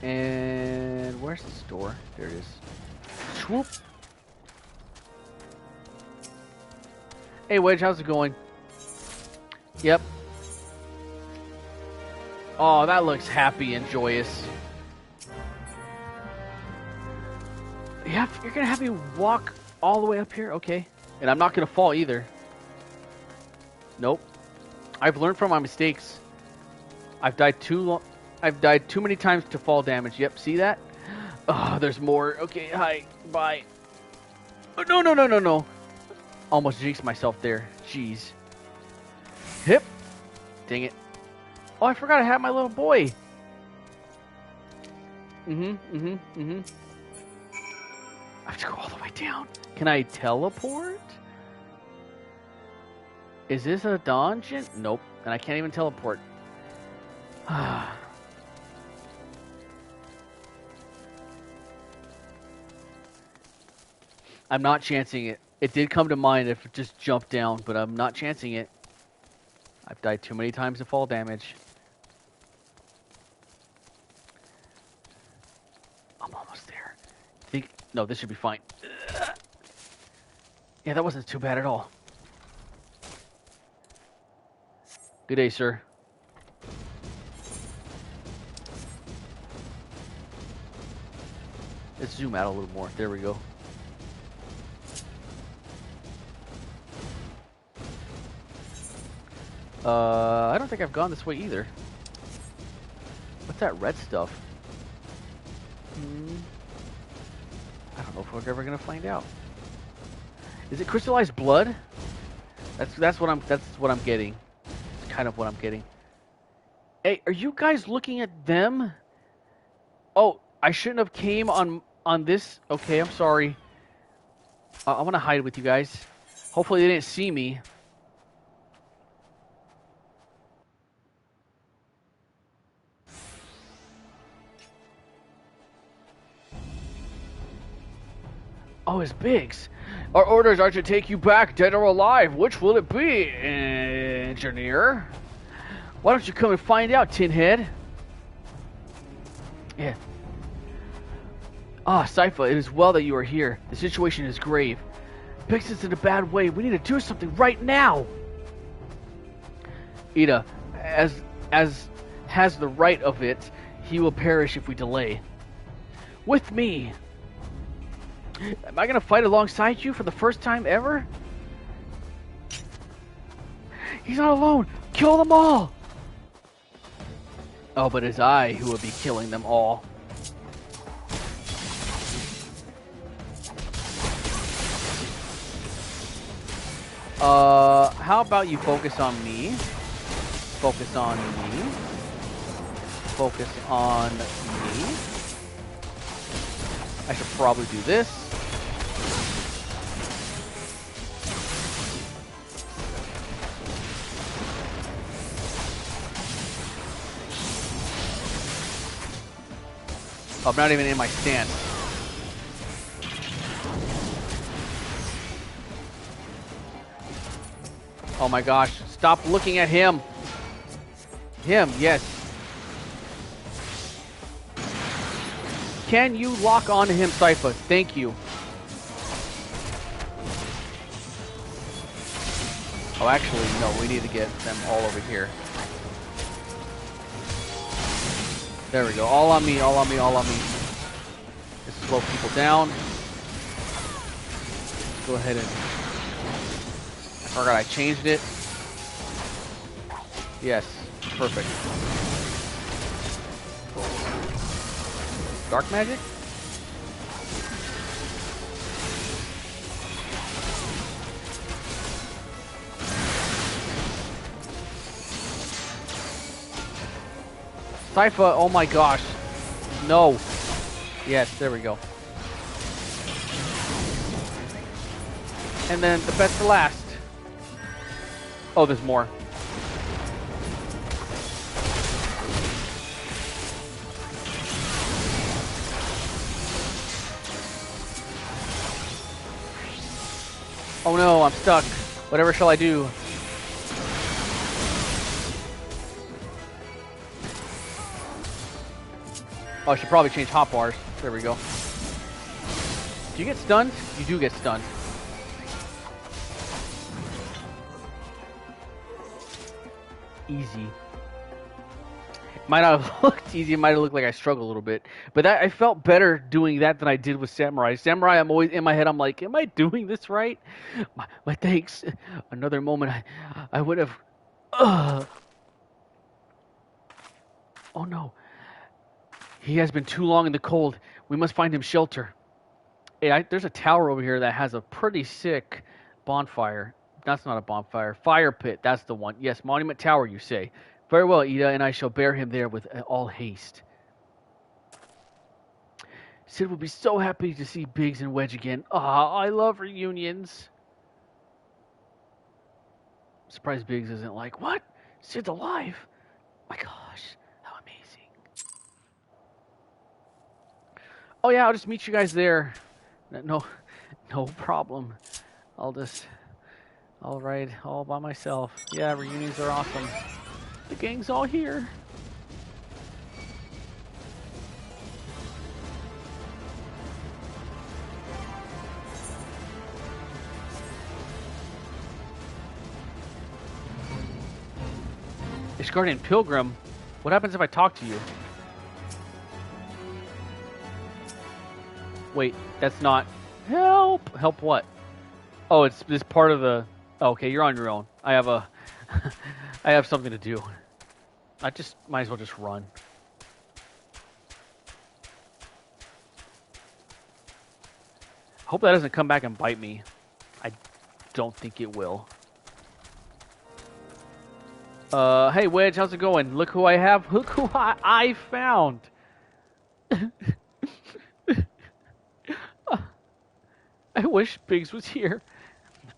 And where's the store? There it is. Swoop. Hey Wedge, how's it going? Yep. Oh, that looks happy and joyous. Yeah, you're gonna have me walk all the way up here? Okay. And I'm not gonna fall either. Nope. I've learned from my mistakes. I've died too many times to fall damage. Yep, see that? Oh, there's more. Okay, hi. Bye. Oh, no. Almost jinxed myself there. Jeez. Hip. Dang it. Oh, I forgot I had my little boy. I have to go all the way down. Can I teleport? Is this a dungeon? Nope. And I can't even teleport. I'm not chancing it. It did come to mind if it just jumped down, but I'm not chancing it. I've died too many times to fall damage. I'm almost there. No, this should be fine. Yeah, that wasn't too bad at all. Good day, sir. Let's zoom out a little more. There we go. I don't think I've gone this way either. What's that red stuff? I don't know if we're ever gonna find out. Is it crystallized blood? That's what I'm getting. It's kind of what I'm getting. Hey, are you guys looking at them? Oh, I shouldn't have came on this. Okay, I'm sorry. I want to hide with you guys. Hopefully they didn't see me. Oh, it's Biggs. Our orders are to take you back dead or alive. Which will it be, engineer? Why don't you come and find out, Tinhead? Yeah. Ah, Sypha, it is well that you are here. The situation is grave. Biggs is in a bad way. We need to do something right now. Ida, as has the right of it, he will perish if we delay. With me. Am I going to fight alongside you for the first time ever? He's not alone. Kill them all. Oh, but it's I who will be killing them all. How about you focus on me? Focus on me. Focus on me. I should probably do this. I'm not even in my stance. Oh my gosh, stop looking at him. Him, yes. Can you lock onto him, Sypha? Thank you. Oh, actually, no, we need to get them all over here. There we go. All on me, all on me, all on me. Just slow people down. Go ahead and... I forgot I changed it. Yes, perfect. Dark magic? Sypha, oh my gosh. No. Yes, there we go. And then the best for last. Oh, there's more. Oh no, I'm stuck. Whatever shall I do? Oh, I should probably change hotbars. There we go. Do you get stunned? You do get stunned. Easy. Might not have looked easy. It might have looked like I struggled a little bit. But that, I felt better doing that than I did with Samurai. Samurai, I'm always in my head. I'm like, am I doing this right? My thanks. Another moment, I would have... Oh no. He has been too long in the cold. We must find him shelter. Hey, there's a tower over here that has a pretty sick bonfire. That's not a bonfire. Fire pit. That's the one. Yes, Monument Tower, you say. Very well, Ida, and I shall bear him there with all haste. Sid will be so happy to see Biggs and Wedge again. Ah, I love reunions. Surprised Biggs isn't like, what? Sid's alive? My gosh, how amazing. Oh yeah, I'll just meet you guys there. No problem. I'll ride all by myself. Yeah, reunions are awesome. The gang's all here. Ishgardian Pilgrim? What happens if I talk to you? Wait, that's not... Help! Help what? Oh, it's this part of the... Oh, okay, you're on your own. I have a... I have something to do. I just might as well just run. Hope that doesn't come back and bite me. I don't think it will. Hey Wedge, how's it going? Look who I have. Look who I found. I wish Biggs was here.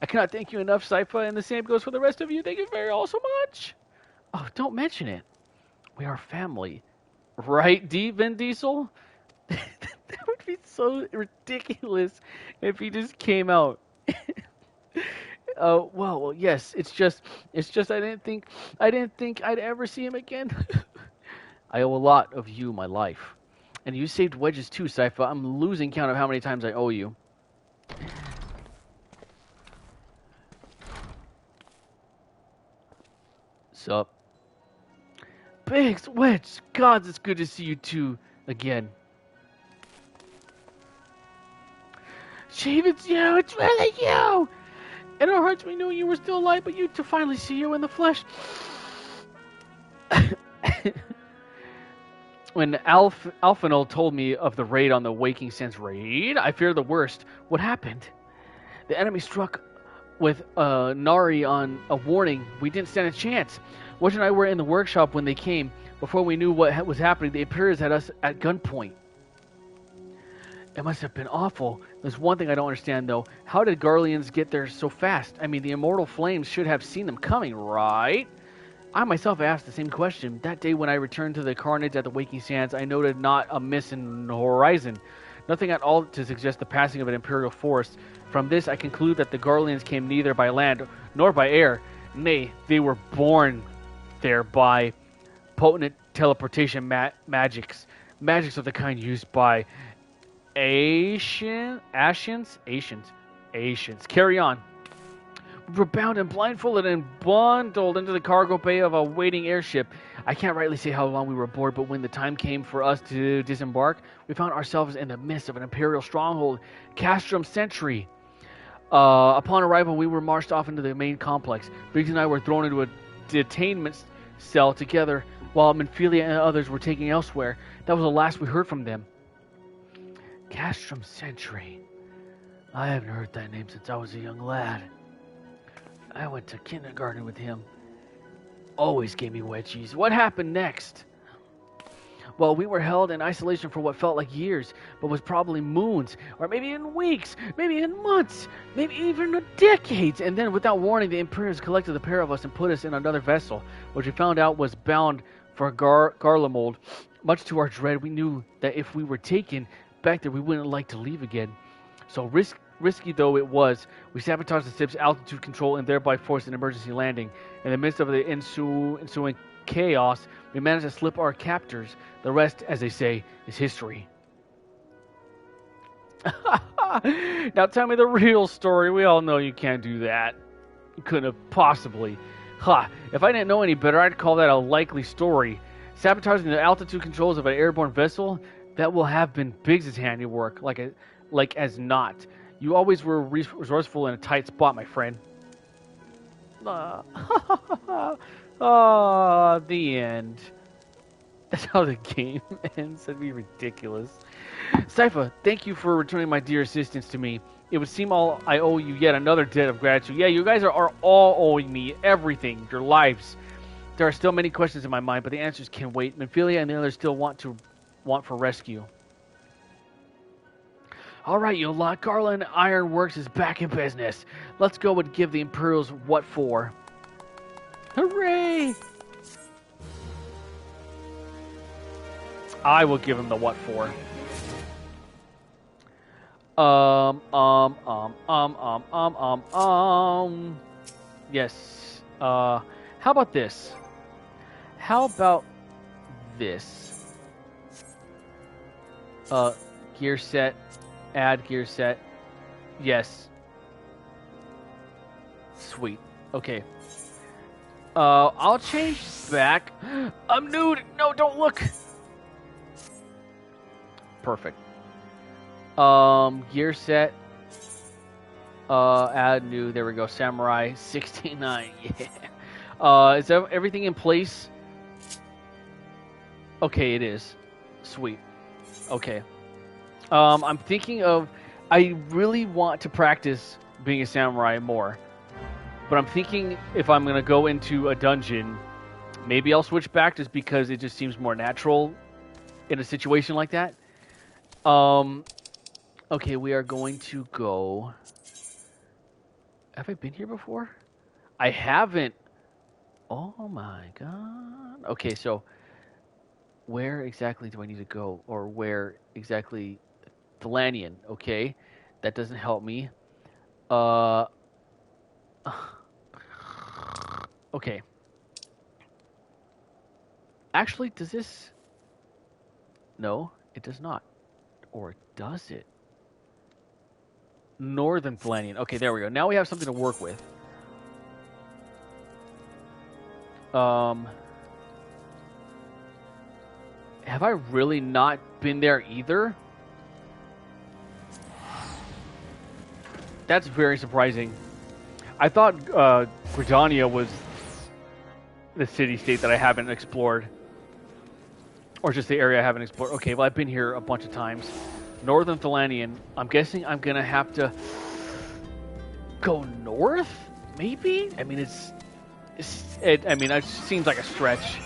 I cannot thank you enough, Sypha, and the same goes for the rest of you. Thank you very all so much. Oh, don't mention it. We are family. Right, Vin Diesel? That would be so ridiculous if he just came out. Well, yes. It's just I didn't think I'd ever see him again. I owe a lot of you my life, and you saved Wedges too, Sypha. I'm losing count of how many times I owe you. Sup? Biggs, Wedge, gods, it's good to see you two again. Shave, it's you, it's really you! In our hearts we knew you were still alive, but to finally see you in the flesh. When Alphanol told me of the raid on the Waking Sense raid, I feared the worst. What happened? The enemy struck with Nari on a warning. We didn't stand a chance. Wedge and I were in the workshop when they came. Before we knew what was happening, the Imperials had us at gunpoint. It must have been awful. There's one thing I don't understand, though. How did Garleans get there so fast? I mean, the immortal flames should have seen them coming, right? I myself asked the same question. That day when I returned to the carnage at the Waking Sands, I noted not a miss in the horizon. Nothing at all to suggest the passing of an Imperial force. From this, I conclude that the Garleans came neither by land nor by air. Nay, they were born there by potent teleportation magics. Magics of the kind used by Asians. Carry on. We were bound and blindfolded and bundled into the cargo bay of a waiting airship. I can't rightly say how long we were aboard, but when the time came for us to disembark, we found ourselves in the midst of an Imperial stronghold, Castrum Sentry. Upon arrival, we were marched off into the main complex. Biggs and I were thrown into a detainment cell together, while Menphilia and others were taken elsewhere. That was the last we heard from them. Castrum Sentry. I haven't heard that name since I was a young lad. I went to kindergarten with him. Always gave me wedgies. What happened next? Well, we were held in isolation for what felt like years, but was probably moons, or maybe in weeks, maybe in months, maybe even decades. And then, without warning, the Imperials collected the pair of us and put us in another vessel, which we found out was bound for Garlemald. Much to our dread, we knew that if we were taken back there, we wouldn't like to leave again. So risky though it was, we sabotaged the ship's altitude control and thereby forced an emergency landing. In the midst of the ensuing chaos, we managed to slip our captors. The rest, as they say, is history. Now tell me the real story. We all know you can't do that. You couldn't have possibly. If I didn't know any better, I'd call that a likely story. Sabotaging the altitude controls of an airborne vessel, that will have been Biggs' handiwork, like as not. You always were resourceful in a tight spot, my friend. The end. That's how the game ends. That'd be ridiculous. Sypha, thank you for returning my dear assistance to me. It would seem all I owe you yet another debt of gratitude. Yeah, you guys are all owing me everything, your lives. There are still many questions in my mind, but the answers can wait. Menphilia and the others still want for rescue. All right, you lot. Garland Ironworks is back in business. Let's go and give the Imperials what for. Hooray! I will give him the what for. Yes. How about this? How about this? Gear set. Add gear set. Yes. Sweet. Okay. I'll change back. I'm nude. No, don't look. Perfect. Gear set. Add new. There we go. Samurai 69. Yeah. Is everything in place? Okay, it is. Sweet. Okay. I'm thinking of... I really want to practice being a samurai more. But I'm thinking if I'm going to go into a dungeon, maybe I'll switch back just because it just seems more natural in a situation like that. Okay, we are going to go... Have I been here before? I haven't. Oh my god. Okay, so where exactly do I need to go? Or where exactly... Thelanian, okay. That doesn't help me. Okay. Actually, does this... No, it does not. Or does it? Northern Thelanian. Okay, there we go. Now we have something to work with. Have I really not been there either? That's very surprising. I thought Gridania was the city-state that I haven't explored. Or just the area I haven't explored. Okay, well, I've been here a bunch of times. Northern Thelanian. I'm guessing I'm going to have to go north? Maybe? I mean, it seems like a stretch.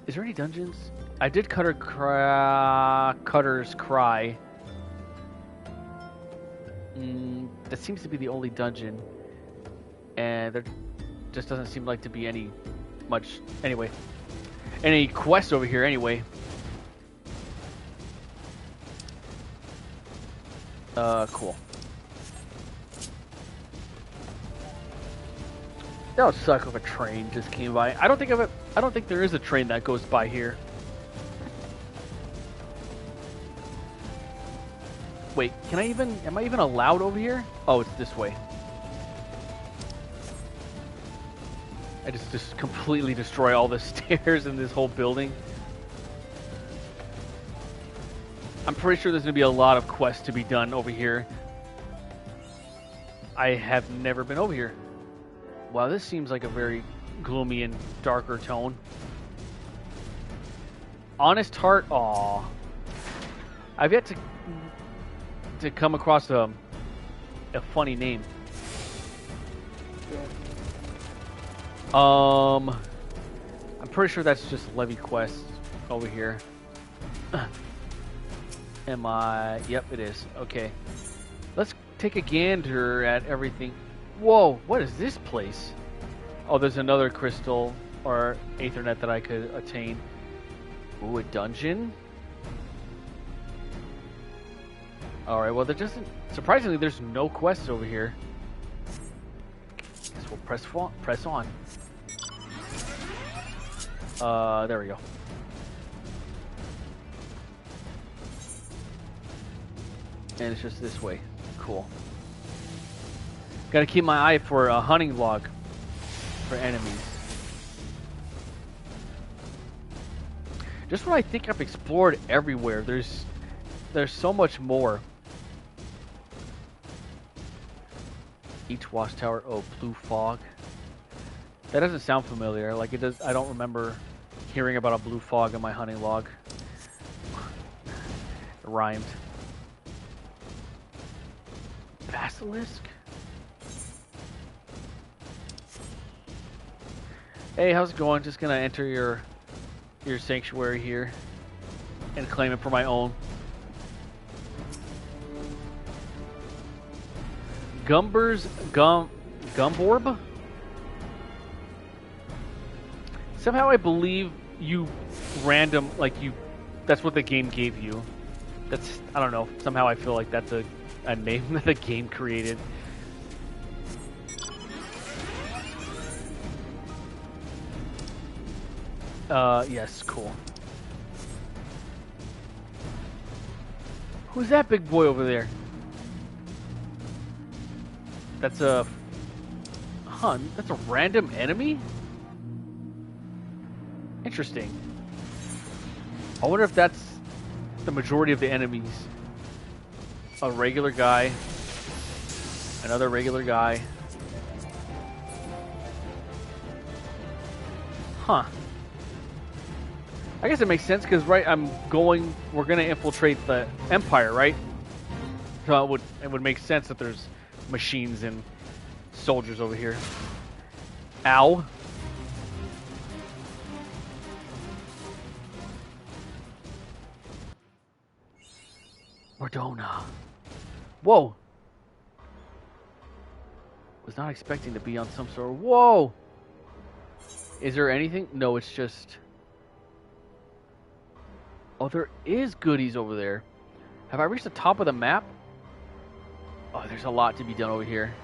Is there any dungeons? I did Cutter's Cry. That seems to be the only dungeon. And there just doesn't seem like to be any quests over here anyway. Cool. That would suck if a train just came by. I don't think there is a train that goes by here. Wait, am I even allowed over here? Oh, it's this way. I just completely destroy all the stairs in this whole building. I'm pretty sure there's going to be a lot of quests to be done over here. I have never been over here. Wow, this seems like a very gloomy and darker tone. Honest Heart, aw. I've yet to come across a funny name. I'm pretty sure that's just levy quests over here. Yep, it is. Okay. Let's take a gander at everything. Whoa, what is this place? Oh, there's another crystal or Aethernet that I could attain. Ooh, a dungeon? Alright, well, surprisingly, there's no quests over here. Guess we'll press on. There we go. And it's just this way. Cool. Gotta keep my eye for a hunting log for enemies. Just when I think I've explored everywhere, there's so much more. Each watchtower. Oh, blue fog. That doesn't sound familiar. Like it does. I don't remember hearing about a blue fog in my hunting log. It rhymed. Basilisk? Hey, how's it going? Just gonna enter your sanctuary here and claim it for my own. Gumborb? Somehow I believe that's what the game gave you. I don't know. Somehow I feel like that's a name that the game created. Yes, cool. Who's that big boy over there? That's a random enemy? Interesting. I wonder if that's the majority of the enemies. A regular guy. Another regular guy. Huh. I guess it makes sense because we're gonna infiltrate the Empire, right? So it would make sense that there's machines and soldiers over here. Ow. Mordona. Whoa. Was not expecting to be on some sort of... Whoa! Is there anything? No, it's just... Oh, there is goodies over there. Have I reached the top of the map? Oh, there's a lot to be done over here.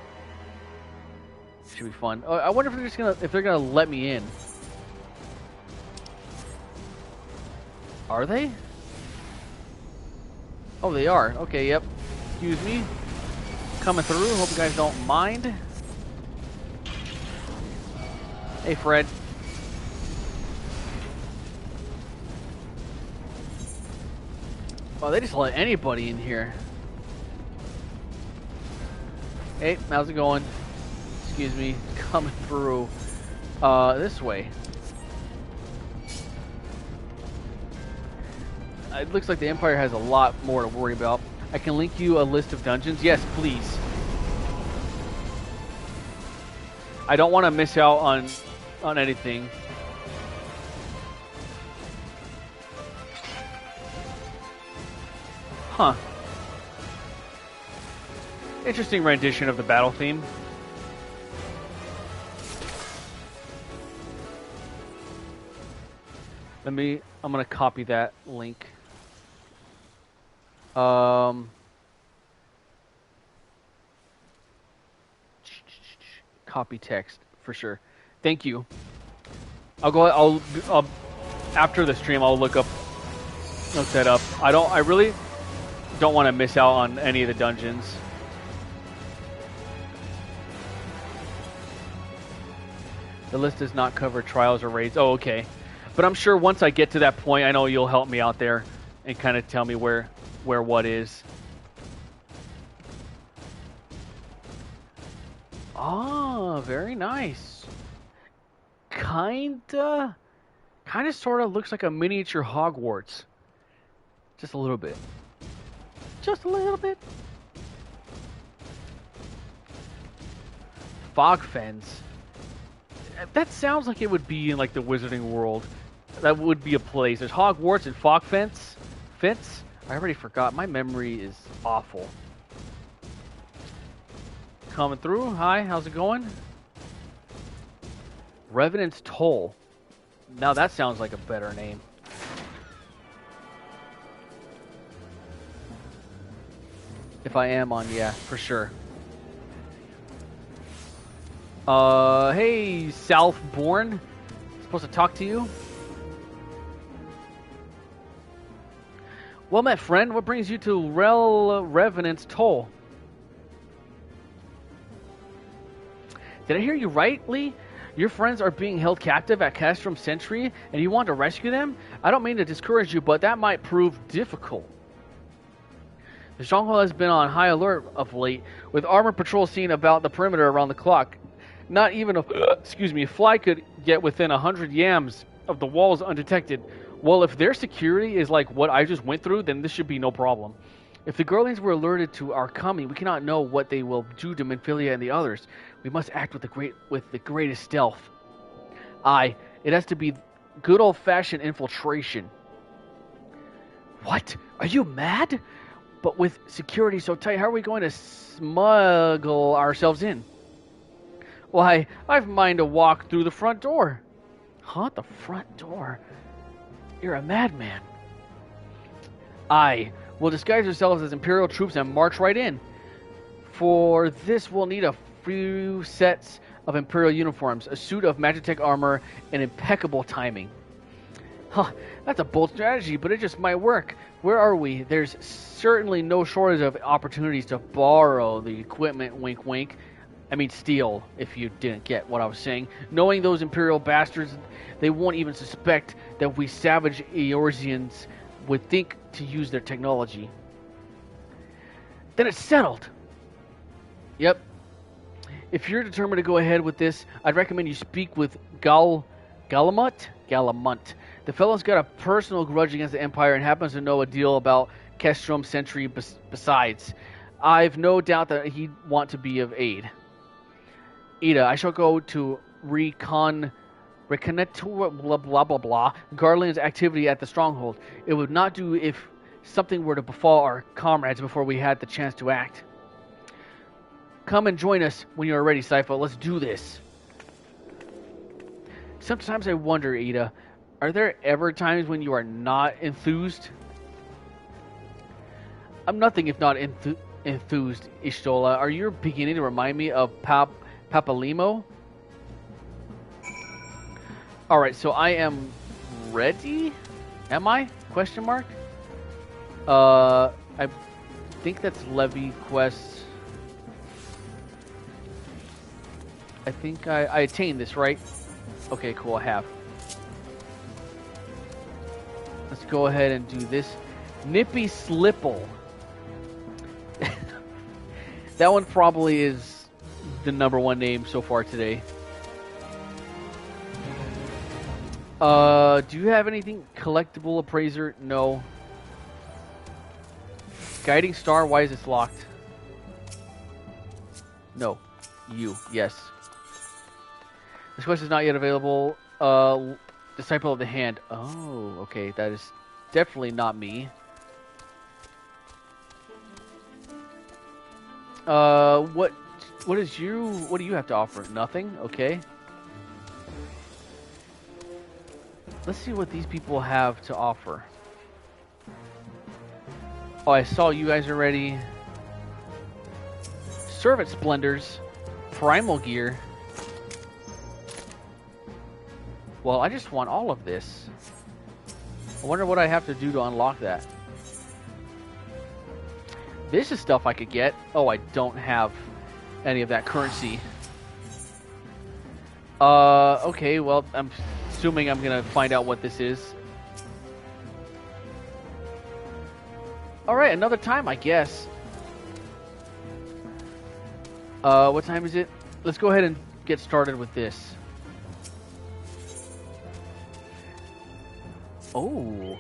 Should be fun. Oh, I wonder if they're gonna let me in. Are they? Oh, they are. Okay, yep. Excuse me. Coming through. Hope you guys don't mind. Hey, Fred. Oh, they just let anybody in here. Hey, how's it going? Excuse me. Coming through. This way. It looks like the Empire has a lot more to worry about. I can link you a list of dungeons. Yes, please. I don't want to miss out on anything. Huh. Interesting rendition of the battle theme. I'm gonna copy that link. Copy text for sure. Thank you. I'll after the stream I'll look that up. I really don't want to miss out on any of the dungeons. The list does not cover trials or raids. Oh, okay. But I'm sure once I get to that point, I know you'll help me out there and kind of tell me where what is. Ah, very nice. Kinda sorta looks like a miniature Hogwarts. Just a little bit. Just a little bit. Fog fence. That sounds like it would be in like the Wizarding World. That would be a place. There's Hogwarts and Fog fence. I already forgot. My memory is awful. Coming through. Hi, how's it going? Revenant's Toll. Now that sounds like a better name. If I am on, yeah, for sure. Hey, Southbourne. Supposed to talk to you? Well met, friend. What brings you to Revenant's Toll? Did I hear you rightly? Your friends are being held captive at Castrum Sentry, and you want to rescue them? I don't mean to discourage you, but that might prove difficult. The stronghold has been on high alert of late, with armored patrols seen about the perimeter around the clock. Not even a fly could get within 100 yams of the walls undetected. Well, if their security is like what I just went through, then this should be no problem. If the Guardians were alerted to our coming, we cannot know what they will do to Minfilia and the others. We must act with the greatest stealth. Aye, it has to be good old-fashioned infiltration. What? Are you mad? But with security so tight, how are we going to smuggle ourselves in? Why, I've mind to walk through the front door. Huh? The front door? You're a madman. Aye, we'll disguise ourselves as Imperial troops and march right in. For this, we'll need a few sets of Imperial uniforms, a suit of Magitech armor, and impeccable timing. Huh, that's a bold strategy, but it just might work. Where are we? There's certainly no shortage of opportunities to borrow the equipment, wink wink. I mean steal, if you didn't get what I was saying. Knowing those Imperial bastards, they won't even suspect that we savage Eorzeans would think to use their technology. Then it's settled! Yep. If you're determined to go ahead with this, I'd recommend you speak with Gal Galamont. The fellow's got a personal grudge against the Empire and happens to know a deal about Kestrom Sentry besides. I've no doubt that he'd want to be of aid. Ida, I shall go to reconnoiter blah blah blah blah Garland's activity at the stronghold. It would not do if something were to befall our comrades before we had the chance to act. Come and join us when you are ready, Sypha. Let's do this. Sometimes I wonder, Ida, are there ever times when you are not enthused? I'm nothing if not enthused, Ishtola. Are you beginning to remind me of Papalimo? Alright, so I am ready? Am I? Question mark? I think that's Levy quests. I think I attained this, right? Okay, cool, I have. Let's go ahead and do this. Nippy Slipple. That one probably is the #1 name so far today. Do you have anything? Collectible appraiser? No. Guiding star? Why is this locked? No. You. Yes. This quest is not yet available. Disciple of the Hand. Oh, okay. That is definitely not me. What do you have to offer? Nothing? Okay. Let's see what these people have to offer. Oh, I saw you guys already. Servant Splendors. Primal Gear. Well, I just want all of this. I wonder what I have to do to unlock that. This is stuff I could get. Oh, I don't have any of that currency. Okay, well, I'm assuming I'm gonna find out what this is. Alright, another time, I guess. What time is it? Let's go ahead and get started with this. Oh.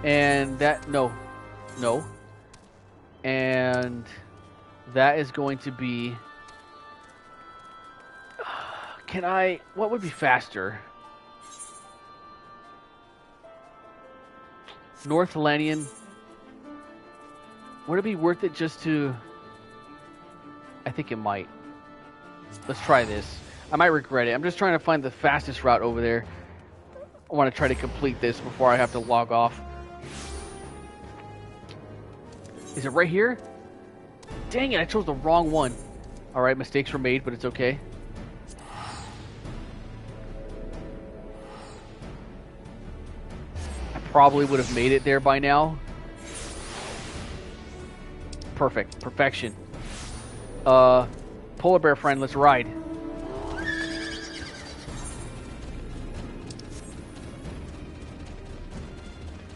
And that, no. And that is going to be, what would be faster? North Lannion. Would it be worth it just to, I think it might. Let's try this. I might regret it. I'm just trying to find the fastest route over there. I want to try to complete this before I have to log off. Is it right here? Dang it, I chose the wrong one. Alright, mistakes were made, but it's okay. I probably would have made it there by now. Perfect. Perfection. Polar bear friend, let's ride.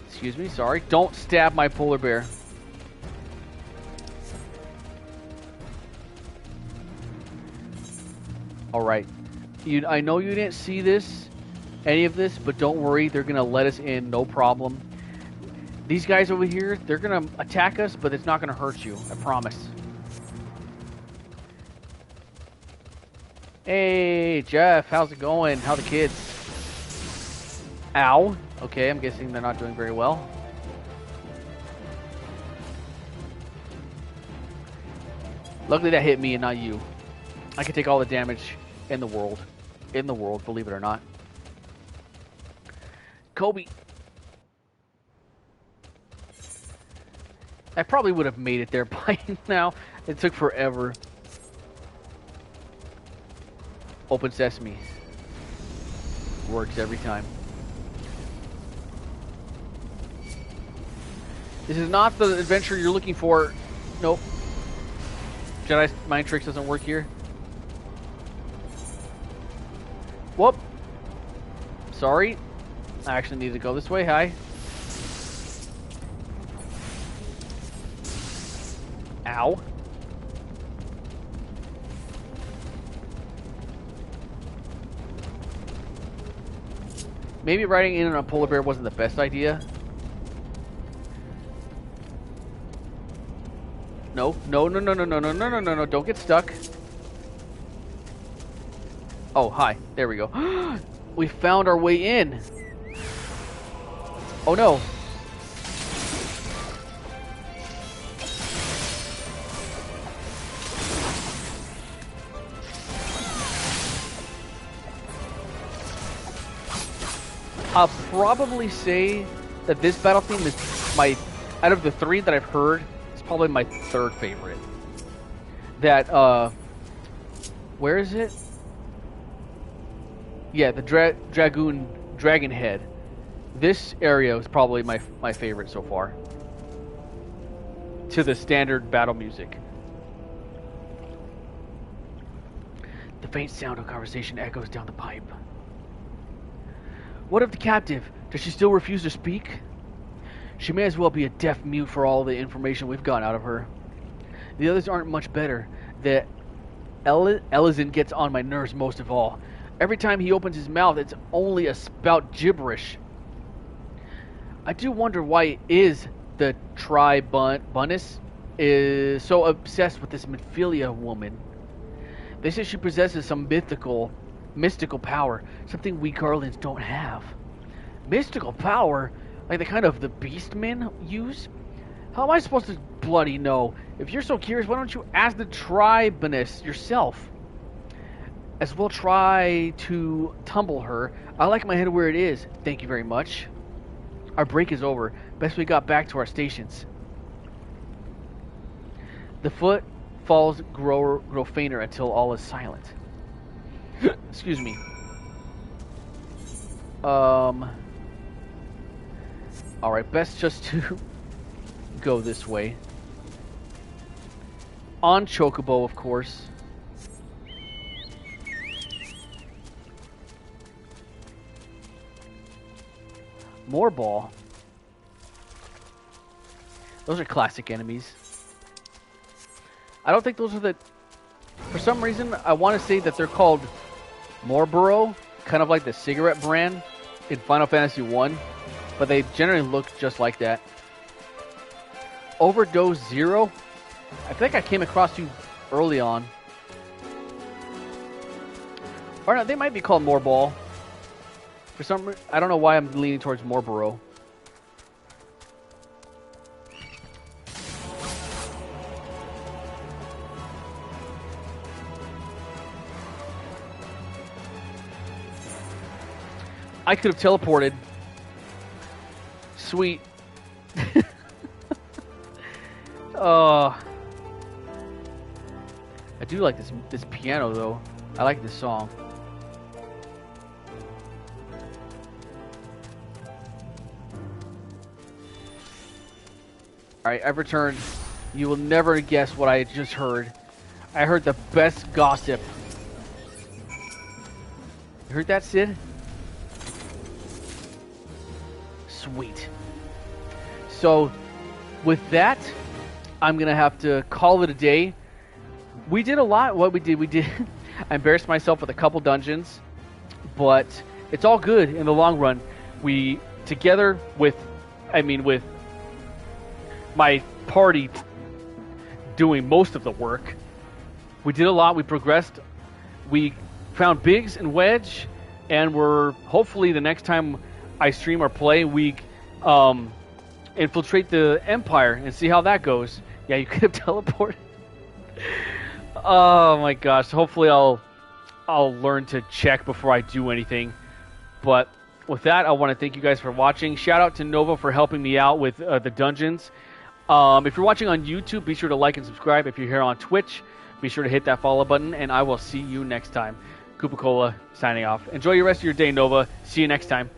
Excuse me, sorry. Don't stab my polar bear. Alright. I know you didn't see this, any of this, but don't worry, they're going to let us in, no problem. These guys over here, they're going to attack us, but it's not going to hurt you, I promise. Hey, Jeff, how's it going? How the kids? Ow. Okay, I'm guessing they're not doing very well. Luckily that hit me and not you. I can take all the damage in the world. In the world, believe it or not. Kobe. I probably would have made it there by now. It took forever. Open sesame. Works every time. This is not the adventure you're looking for. Nope. Jedi mind tricks doesn't work here. Whoop. Sorry. I actually need to go this way. Hi. Ow. Maybe riding in on a polar bear wasn't the best idea. No, no, no, no, no, no, no, no, no, no, no, don't get stuck. Oh, hi. There we go. We found our way in. Oh, no. I'll probably say that this battle theme is out of the 3 that I've heard, it's probably my 3rd favorite. That, where is it? Yeah, the Dragon Head. This area is probably my favorite so far. To the standard battle music. The faint sound of conversation echoes down the pipe. What of the captive? Does she still refuse to speak? She may as well be a deaf mute for all the information we've gotten out of her. The others aren't much better. The Elizin gets on my nerves most of all. Every time he opens his mouth, it's only a spout gibberish. I do wonder why is the Tribunus is so obsessed with this Mephilia woman. They say she possesses some mystical power, something we Garlands don't have. Mystical power? Like the kind of the beastmen use? How am I supposed to bloody know? If you're so curious, why don't you ask the Tribunus yourself? As well try to tumble her. I like my head where it is. Thank you very much. Our break is over. Best we got back to our stations. The footfalls grow fainter until all is silent. Excuse me. Alright, best just to go this way. On Chocobo, of course. More ball. Those are classic enemies. I don't think those are the... For some reason, I want to say that they're called Marlboro, kind of like the cigarette brand in Final Fantasy 1, but they generally look just like that. Overdose Zero? I think I came across you early on. Or no, they might be called Morball. For some reason, I don't know why I'm leaning towards Marlboro. I could have teleported. Sweet. I do like this piano though. I like this song. Alright, I've returned. You will never guess what I just heard. I heard the best gossip. You heard that, Sid? Sweet. So, with that, I'm going to have to call it a day. We did a lot. What we did, I embarrassed myself with a couple dungeons, but it's all good in the long run. We, together with my party doing most of the work, we did a lot. We progressed. We found Biggs and Wedge, and we're hopefully the next time I stream or play, we infiltrate the Empire and see how that goes. Yeah, you could have teleported. Oh my gosh! Hopefully, I'll learn to check before I do anything. But with that, I want to thank you guys for watching. Shout out to Nova for helping me out with the dungeons. If you're watching on YouTube, be sure to like and subscribe. If you're here on Twitch, be sure to hit that follow button, and I will see you next time. Koopa Cola signing off. Enjoy your rest of your day, Nova. See you next time.